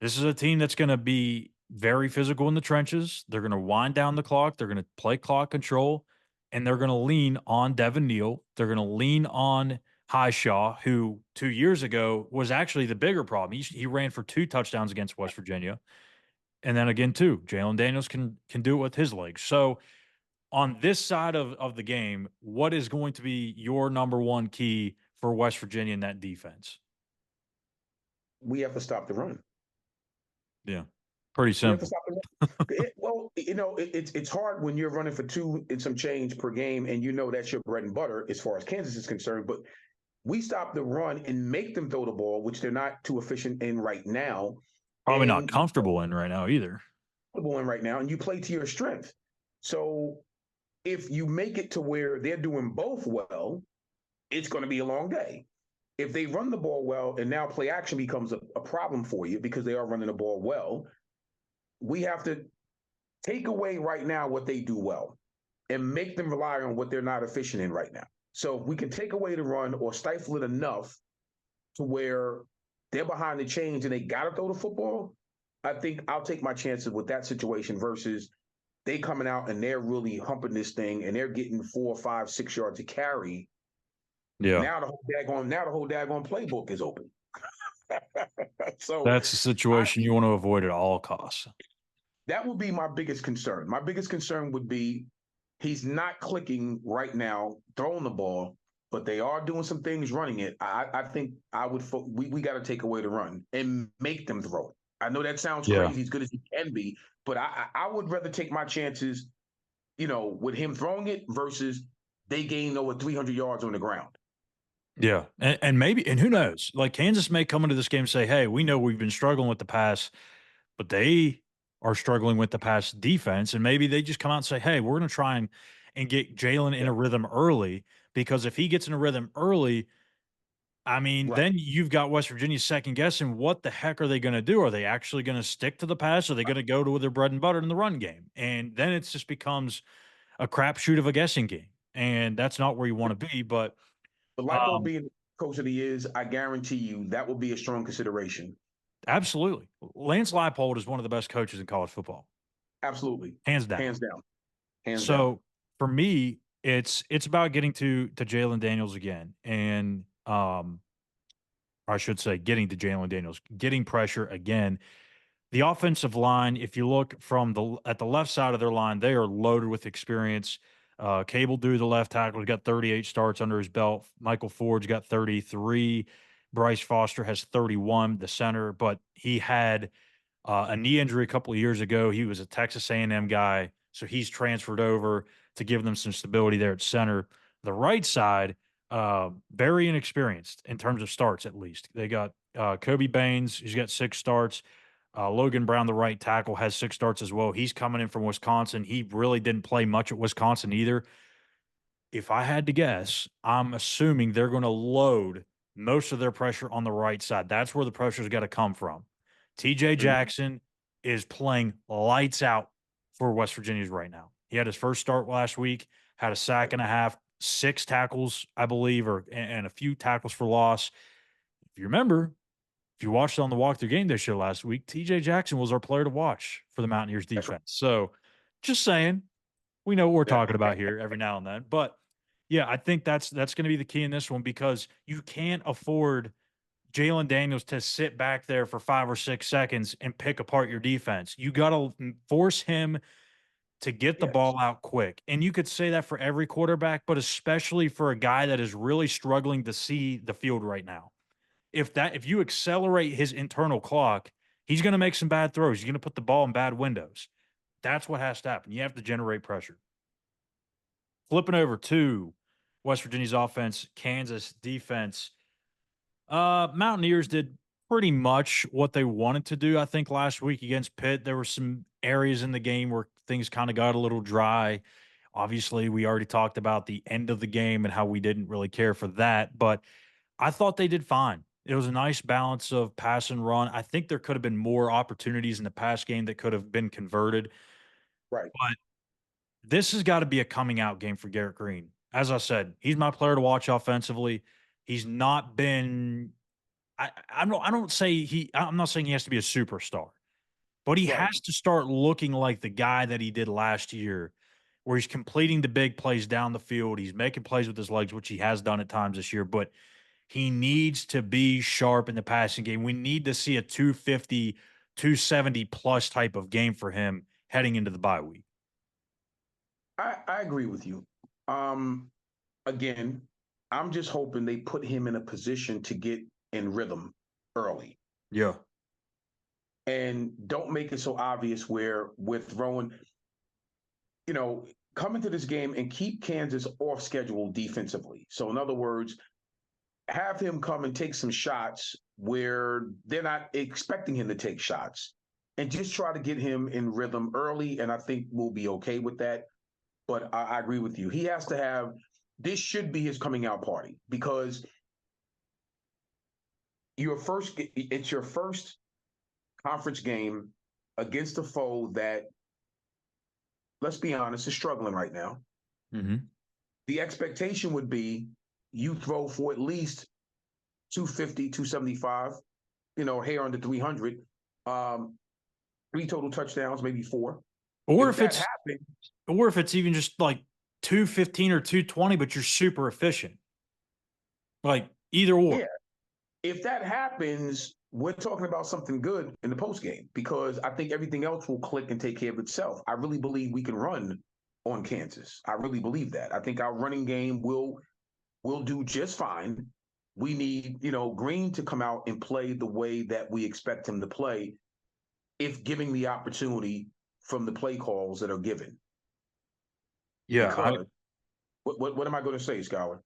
This is a team that's going to be very physical in the trenches. They're going to wind down the clock. They're going to play clock control, and they're going to lean on Devin Neal. They're going to lean on Highshaw, who 2 years ago was actually the bigger problem. He ran for 2 touchdowns against West Virginia. And then again, too, Jalen Daniels can do it with his legs. So on this side of the game, what is going to be your number one key for West Virginia in that defense? We have to stop the run. Yeah, pretty simple. Well, it's hard when you're running for 2 and some change per game, and that's your bread and butter as far as Kansas is concerned. But we stop the run and make them throw the ball, which they're not too efficient in right now. Probably not comfortable in right now either. Comfortable in right now, and you play to your strength. So if you make it to where they're doing both well, it's going to be a long day. If they run the ball well and now play action becomes a problem for you because they are running the ball well, we have to take away right now what they do well and make them rely on what they're not efficient in right now. So if we can take away the run or stifle it enough to where they're behind the chains and they got to throw the football, I think I'll take my chances with that situation versus they coming out and they're really humping this thing and they're getting 4, 5, 6 yards to carry. Yeah. Now the whole daggone playbook is open. So that's a situation you want to avoid at all costs. That would be my biggest concern. My biggest concern would be he's not clicking right now, throwing the ball, but they are doing some things running it. I think we got to take away the run and make them throw it. I know that sounds Yeah. crazy, as good as he can be, but I would rather take my chances, with him throwing it versus they gain over 300 yards on the ground. Yeah. And maybe, and who knows? Like Kansas may come into this game and say, hey, we know we've been struggling with the pass, but they are struggling with the pass defense. And maybe they just come out and say, hey, we're going to try and get Jalen in a rhythm early, because if he gets in a rhythm early, I mean, Right. then you've got West Virginia second guessing what the heck are they going to do? Are they actually going to stick to the pass? Or are they going to go to their bread and butter in the run game? And then it just becomes a crapshoot of a guessing game. And that's not where you want to be. But But Leipold being coach of the years, I guarantee you that will be a strong consideration. absolutely. Lance Leipold is one of the best coaches in college football. Absolutely. Hands down. Hands down. Hands down. So for me, it's about getting to Jalen Daniels again. And I should say getting to Jalen Daniels, getting pressure again. The offensive line, if you look from at the left side of their line, they are loaded with experience. Cable Dew, the left tackle, has got 38 starts under his belt. Michael Ford's got 33. Bryce Foster has 31, the center, but he had a knee injury a couple of years ago. He was a Texas A&M guy, so he's transferred over to give them some stability there at center. The right side, very inexperienced in terms of starts, at least. They got Kobe Baines, he's got 6 starts. Logan Brown, the right tackle, has 6 starts as well. He's coming in from Wisconsin. He really didn't play much at Wisconsin either. If I had to guess, I'm assuming they're going to load most of their pressure on the right side. That's where the pressure's got to come from. TJ Jackson is playing lights out for West Virginia's right now. He had his first start last week, had a sack and a half, 6 tackles, I believe, and a few tackles for loss. If you remember, if you watched on the Walkthrough Game Day show last week, TJ Jackson was our player to watch for the Mountaineers defense. So just saying, we know what we're talking about here every now and then. But yeah, I think that's going to be the key in this one, because you can't afford Jalen Daniels to sit back there for 5 or 6 seconds and pick apart your defense. You got to force him to get the ball out quick. And you could say that for every quarterback, but especially for a guy that is really struggling to see the field right now. If you accelerate his internal clock, he's going to make some bad throws. He's going to put the ball in bad windows. That's what has to happen. You have to generate pressure. Flipping over to West Virginia's offense, Kansas defense. Mountaineers did pretty much what they wanted to do, I think, last week against Pitt. There were some areas in the game where things kind of got a little dry. Obviously, we already talked about the end of the game and how we didn't really care for that, but I thought they did fine. It was a nice balance of pass and run. I think there could have been more opportunities in the pass game that could have been converted. Right. But this has got to be a coming out game for Garrett Green. As I said, he's my player to watch offensively. He's not been I'm not saying he has to be a superstar, but he has to start looking like the guy that he did last year, where he's completing the big plays down the field. He's making plays with his legs, which he has done at times this year, but he needs to be sharp in the passing game. We need to see a 250, 270 plus type of game for him heading into the bye week. I agree with you. Again, I'm just hoping they put him in a position to get in rhythm early. Yeah. And don't make it so obvious where we're throwing, come into this game and keep Kansas off schedule defensively. So in other words, have him come and take some shots where they're not expecting him to take shots, and just try to get him in rhythm early. And I think we'll be okay with that. But I agree with you. He has to have, this should be his coming out party, because it's your first conference game against a foe that, let's be honest, is struggling right now. Mm-hmm. The expectation would be you throw for at least 250, 275, hair under 300, 3 total touchdowns, maybe 4. Or if it's even just like 215 or 220, but you're super efficient. Like either or. Yeah. If that happens, we're talking about something good in the post game, because I think everything else will click and take care of itself. I really believe we can run on Kansas. I really believe that. I think our running game will do just fine. We need, Green to come out and play the way that we expect him to play if giving the opportunity from the play calls that are given. Yeah. Because what am I going to say, Schuyler?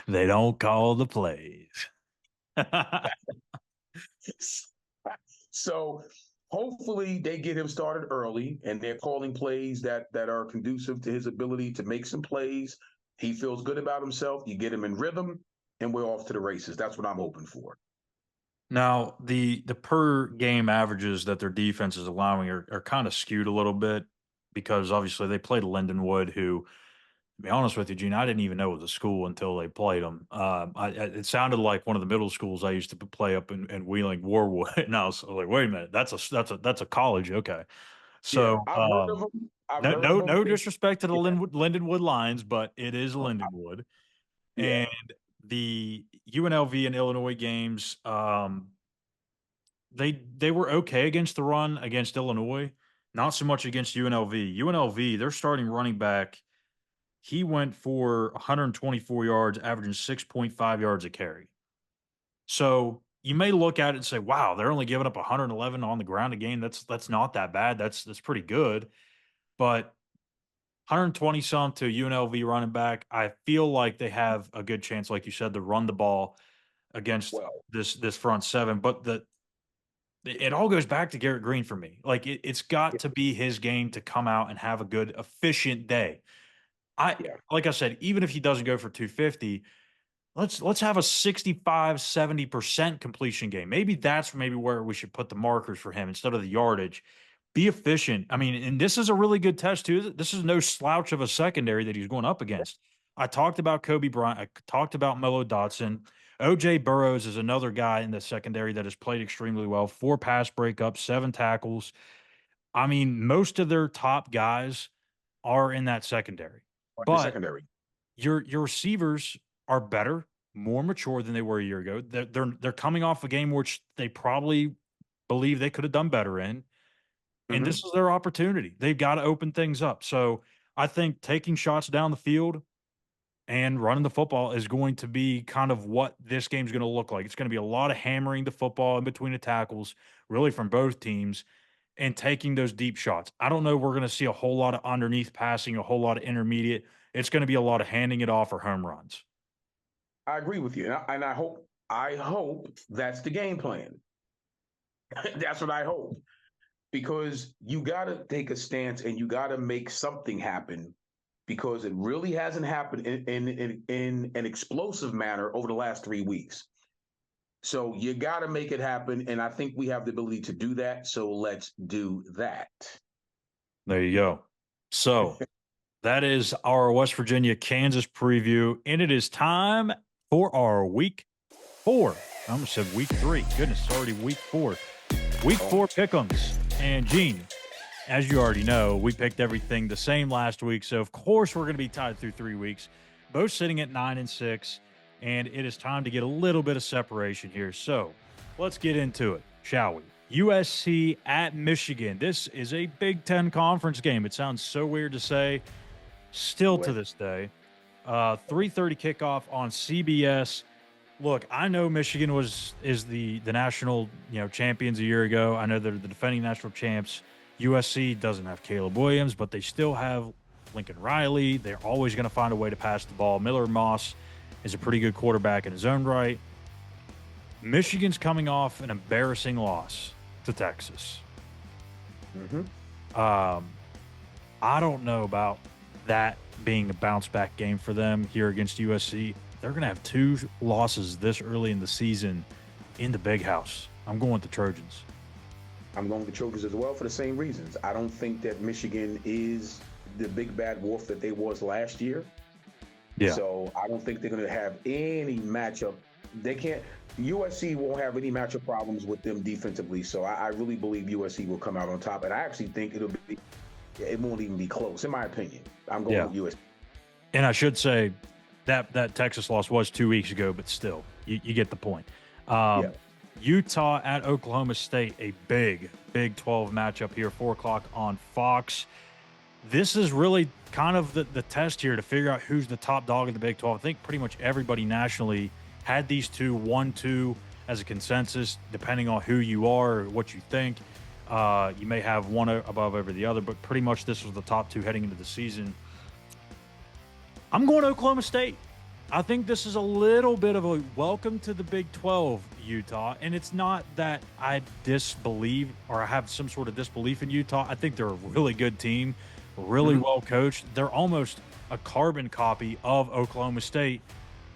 They don't call the plays. So hopefully they get him started early and they're calling plays that are conducive to his ability to make some plays. He feels good about himself. You get him in rhythm and we're off to the races. That's what I'm hoping for. Now, the per game averages that their defense is allowing are kind of skewed a little bit because obviously they played Lindenwood, who, to be honest with you, Gene, I didn't even know it was a school until they played them. It sounded like one of the middle schools I used to play up in Wheeling, Warwood, and I was like, wait a minute, that's a college, okay. Yeah, So I've heard of him. I've heard of him. no disrespect to the Yeah. Lindenwood Lions, but it is Lindenwood. Yeah. And the UNLV and Illinois games, they were okay against the run against Illinois, not so much against UNLV. UNLV, their starting running back, he went for 124 yards, averaging 6.5 yards a carry. So you may look at it and say, "Wow, they're only giving up 111 on the ground a game. That's not that bad. That's pretty good." But 120 some to UNLV running back, I feel like they have a good chance, like you said, to run the ball against Well, this front seven. But it all goes back to Garrett Green for me. Like it's got to be his game to come out and have a good, efficient day. Yeah. Like I said, even if he doesn't go for 250, let's have a 65-70% completion game. Maybe that's where we should put the markers for him instead of the yardage. Be efficient. I mean, and this is a really good test too. This is no slouch of a secondary that he's going up against. I talked about Kobe Bryant. I talked about Mello Dotson. OJ Burrows is another guy in the secondary that has played extremely well. 4 pass breakups, 7 tackles. I mean, most of their top guys are in that secondary. The But secondary. your receivers are better, more mature than they were a year ago. They're coming off a game which they probably believe they could have done better in, and this is their opportunity. They've got to open things up. So I think taking shots down the field and running the football is going to be kind of what this game's going to look like. It's going to be a lot of hammering the football in between the tackles, really from both teams, and taking those deep shots. I don't know we're going to see a whole lot of underneath passing, a whole lot of intermediate. It's going to be a lot of handing it off or home runs. I agree with you, and I hope that's the game plan. That's what I hope, because you got to take a stance and you got to make something happen, because it really hasn't happened in an explosive manner over the last 3 weeks. So you got to make it happen, and I think we have the ability to do that. So let's do that. There you go. So that is our West Virginia Kansas preview, and it is time for our week 4. I almost said week 3. Goodness, it's already week 4. Week 4 pick'ems. And Gene, as you already know, we picked everything the same last week, so of course we're going to be tied through 3 weeks, both sitting at 9-6, and it is time to get a little bit of separation here. So let's get into it, shall we? USC at Michigan. This is a Big Ten conference game. It sounds so weird to say, still to this day. 3:30 kickoff on CBS. Look, I know Michigan is the national champions a year ago. I know they're the defending national champs. USC doesn't have Caleb Williams, but they still have Lincoln Riley. They're always going to find a way to pass the ball. Miller Moss is a pretty good quarterback in his own right. Michigan's coming off an embarrassing loss to Texas. I don't know about that being a bounce back game for them here against USC. They're going to have 2 losses this early in the season in the big house. I'm going with the Trojans. I'm going with the Trojans as well for the same reasons. I don't think that Michigan is the big bad wolf that they was last year. Yeah. So I don't think they're going to have any matchup. They can't. USC won't have any matchup problems with them defensively. So I really believe USC will come out on top. And I actually think it won't even be close, in my opinion. I'm going with USC. And I should say that Texas loss was 2 weeks ago, but still, you get the point. Utah at Oklahoma State, a big Big 12 matchup here, 4 o'clock on Fox. this is really kind of the test here to figure out who's the top dog in the Big 12. I think pretty much everybody nationally had these two 1-2 as a consensus, depending on who you are or what you think. You may have one above over the other, but pretty much this was the top two heading into the season. I'm going to Oklahoma State. I think this is a little bit of a welcome to the Big 12, Utah. And it's not that I disbelieve or I have some sort of disbelief in Utah. I think they're a really good team, really well coached. They're almost a carbon copy of Oklahoma State.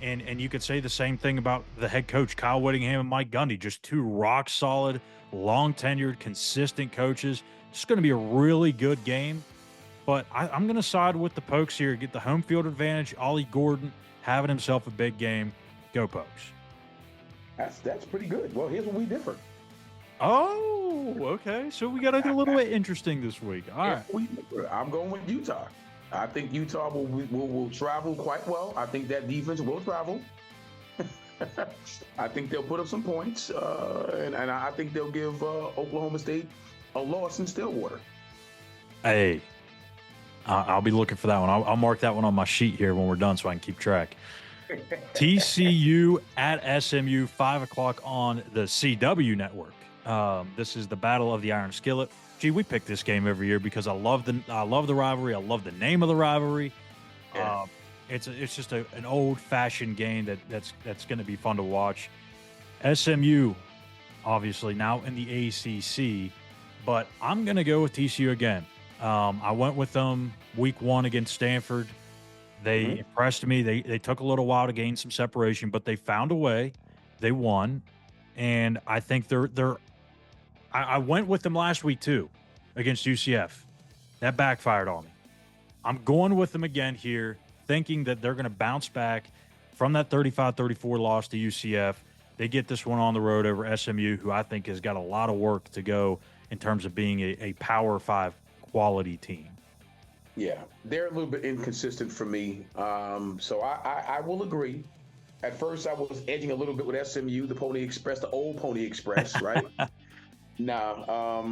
And you could say the same thing about the head coach, Kyle Whittingham and Mike Gundy, just two rock solid, long tenured, consistent coaches. It's going to be a really good game. But I'm going to side with the Pokes here, get the home field advantage. Ollie Gordon having himself a big game. Go Pokes. That's pretty good. Well, here's where we differ. Oh, okay. So we got to do a little bit interesting this week. All right. I'm going with Utah. I think Utah will travel quite well. I think that defense will travel. I think they'll put up some points, and I think they'll give Oklahoma State a loss in Stillwater. Hey, I'll be looking for that one. I'll mark that one on my sheet here when we're done so I can keep track. TCU at SMU, 5 o'clock on the CW network. This is the Battle of the Iron Skillet. Gee, we pick this game every year because I love the rivalry. I love the name of the rivalry. Yeah. It's just an old-fashioned game that's going to be fun to watch. SMU, obviously, now in the ACC, but I'm going to go with TCU again. I went with them week 1 against Stanford. They impressed me. They took a little while to gain some separation, but they found a way. They won, and I think they're. I went with them last week too against UCF. That backfired on me. I'm going with them again here, thinking that they're going to bounce back from that 35-34 loss to UCF. They get this one on the road over SMU, who I think has got a lot of work to go in terms of being a Power 5 quality team. Yeah, they're a little bit inconsistent for me. So I will agree. At first, I was edging a little bit with SMU, the Pony Express, the old Pony Express, right? Now,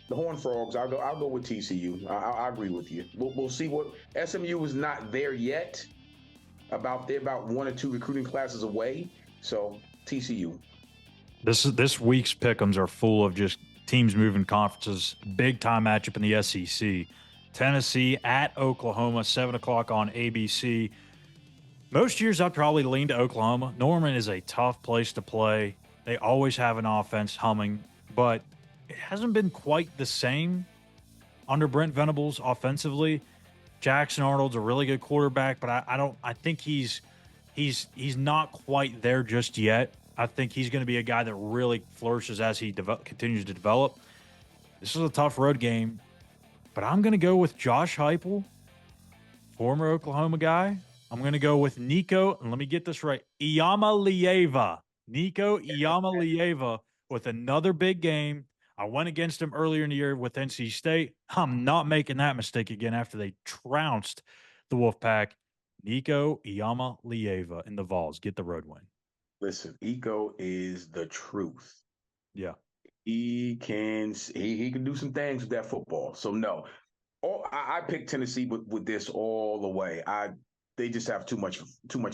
the Horned Frogs, I'll go with TCU. I agree with you. We'll see what SMU is not there yet. They're about 1 or 2 recruiting classes away. So TCU. This week's pick'ems are full of just teams moving conferences. Big time matchup in the SEC. Tennessee at Oklahoma, 7 o'clock on ABC. Most years I'd probably lean to Oklahoma. Norman is a tough place to play. They always have an offense humming, but it hasn't been quite the same under Brent Venables offensively. Jackson Arnold's a really good quarterback, but I think he's not quite there just yet. I think he's going to be a guy that really flourishes as he continues to develop. This is a tough road game, but I'm going to go with Josh Heupel, former Oklahoma guy. I'm going to go with Nico, and let me get this right, Iamaleava. Nico Iamaleava with another big game. I went against him earlier in the year with NC State. I'm not making that mistake again after they trounced the Wolfpack. Nico Iamaleava in the Vols. Get the road win. Listen, Eco is the truth. Yeah. He can do some things with that football. So no, I picked Tennessee with this all the way. They just have too much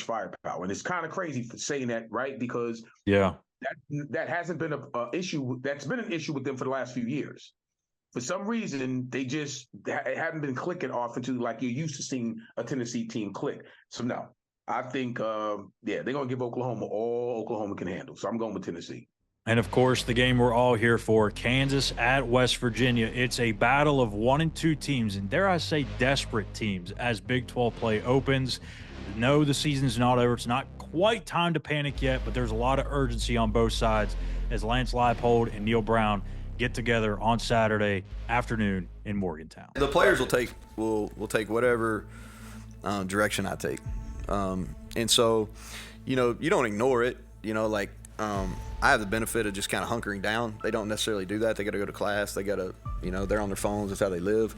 firepower, and it's kind of crazy for saying that, right? Because that hasn't been an issue. That's been an issue with them for the last few years. For some reason, they haven't been clicking offensively like you're used to seeing a Tennessee team click. So no, I think they're gonna give Oklahoma all Oklahoma can handle. So I'm going with Tennessee. And, of course, the game we're all here for, Kansas at West Virginia. It's a battle of 1 and 2 teams, and dare I say desperate teams, as Big 12 play opens. No, the season's not over. It's not quite time to panic yet, but there's a lot of urgency on both sides as Lance Leipold and Neal Brown get together on Saturday afternoon in Morgantown. The players will take whatever direction I take. And so, you don't ignore it. I have the benefit of just kind of hunkering down. They don't necessarily do that. They got to go to class. They got to, they're on their phones. That's how they live.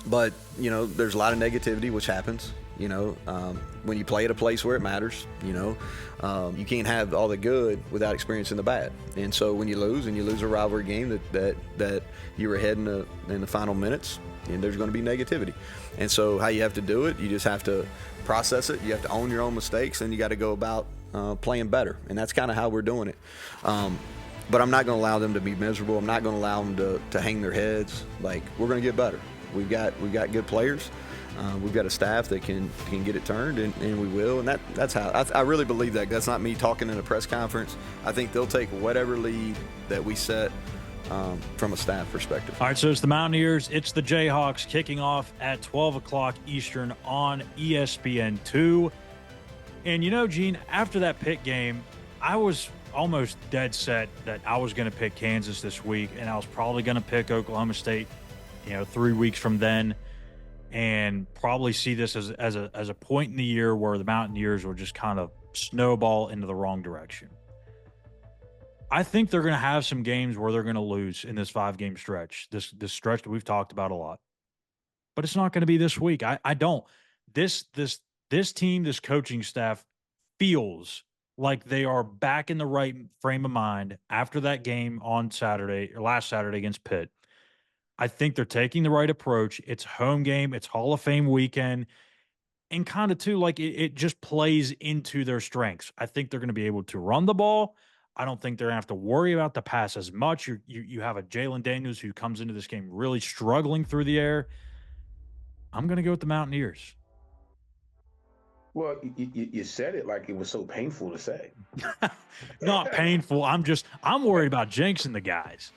But, there's a lot of negativity, which happens, when you play at a place where it matters, you can't have all the good without experiencing the bad. And so when you lose a rivalry game that you were ahead in the final minutes, and there's going to be negativity. And so how you have to do it, you just have to process it. You have to own your own mistakes, and you got to go about playing better. And that's kind of how we're doing it. But I'm not going to allow them to be miserable. I'm not going to allow them to hang their heads. Like, we're going to get better. We've got good players. We've got a staff that can get it turned, and we will. And that's how I really believe that. That's not me talking in a press conference. I think they'll take whatever lead that we set from a staff perspective. All right, so it's the Mountaineers. It's the Jayhawks kicking off at 12 o'clock Eastern on ESPN2. And, Gene, after that Pitt game, I was almost dead set that I was going to pick Kansas this week, and I was probably going to pick Oklahoma State, 3 weeks from then, and probably see this as a point in the year where the Mountaineers will just kind of snowball into the wrong direction. I think they're going to have some games where they're going to lose in this 5-game stretch, this stretch that we've talked about a lot. But it's not going to be this week. I don't. This team, this coaching staff feels like they are back in the right frame of mind after that game on Saturday or last Saturday against Pitt. I think they're taking the right approach. It's home game. It's Hall of Fame weekend. And kind of, too, like it just plays into their strengths. I think they're going to be able to run the ball. I don't think they're going to have to worry about the pass as much. You have a Jalen Daniels who comes into this game really struggling through the air. I'm going to go with the Mountaineers. Well, you said it like it was so painful to say. Not painful. I'm worried about jinxing the guys.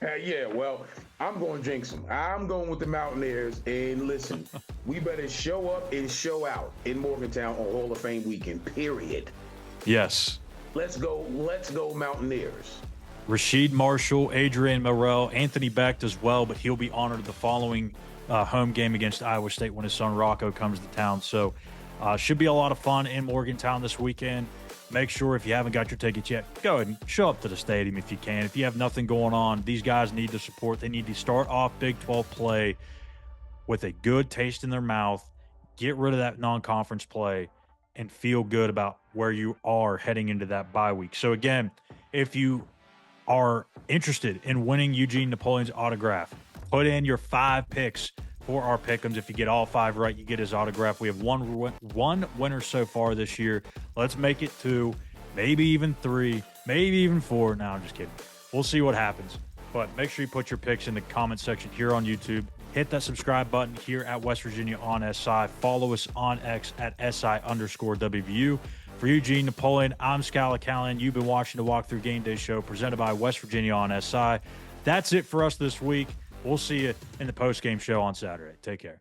Yeah, well, I'm going to jinx them. I'm going with the Mountaineers. And listen, we better show up and show out in Morgantown on Hall of Fame weekend, period. Yes. Let's go Mountaineers. Rasheed Marshall, Adrian Morrell, Anthony Becht as well, but he'll be honored the following home game against Iowa State when his son Rocco comes to town. So should be a lot of fun in Morgantown this weekend. Make sure if you haven't got your tickets yet, go ahead and show up to the stadium if you can. If you have nothing going on, these guys need the support. They need to start off Big 12 play with a good taste in their mouth, get rid of that non-conference play, and feel good about where you are heading into that bye week. So, again, if you are interested in winning Eugene Napoleon's autograph, put in your 5 picks for our pick'ems. If you get all 5 right, you get his autograph. We have one winner so far this year. Let's make it 2, maybe even 3, maybe even 4. No, I'm just kidding. We'll see what happens. But make sure you put your picks in the comment section here on YouTube. Hit that subscribe button here at West Virginia on SI. Follow us on X at SI_WVU. For Eugene Napoleon, I'm Schuyler Callihan. You've been watching the Walkthrough Game Day Show presented by West Virginia on SI. That's it for us this week. We'll see you in the post-game show on Saturday. Take care.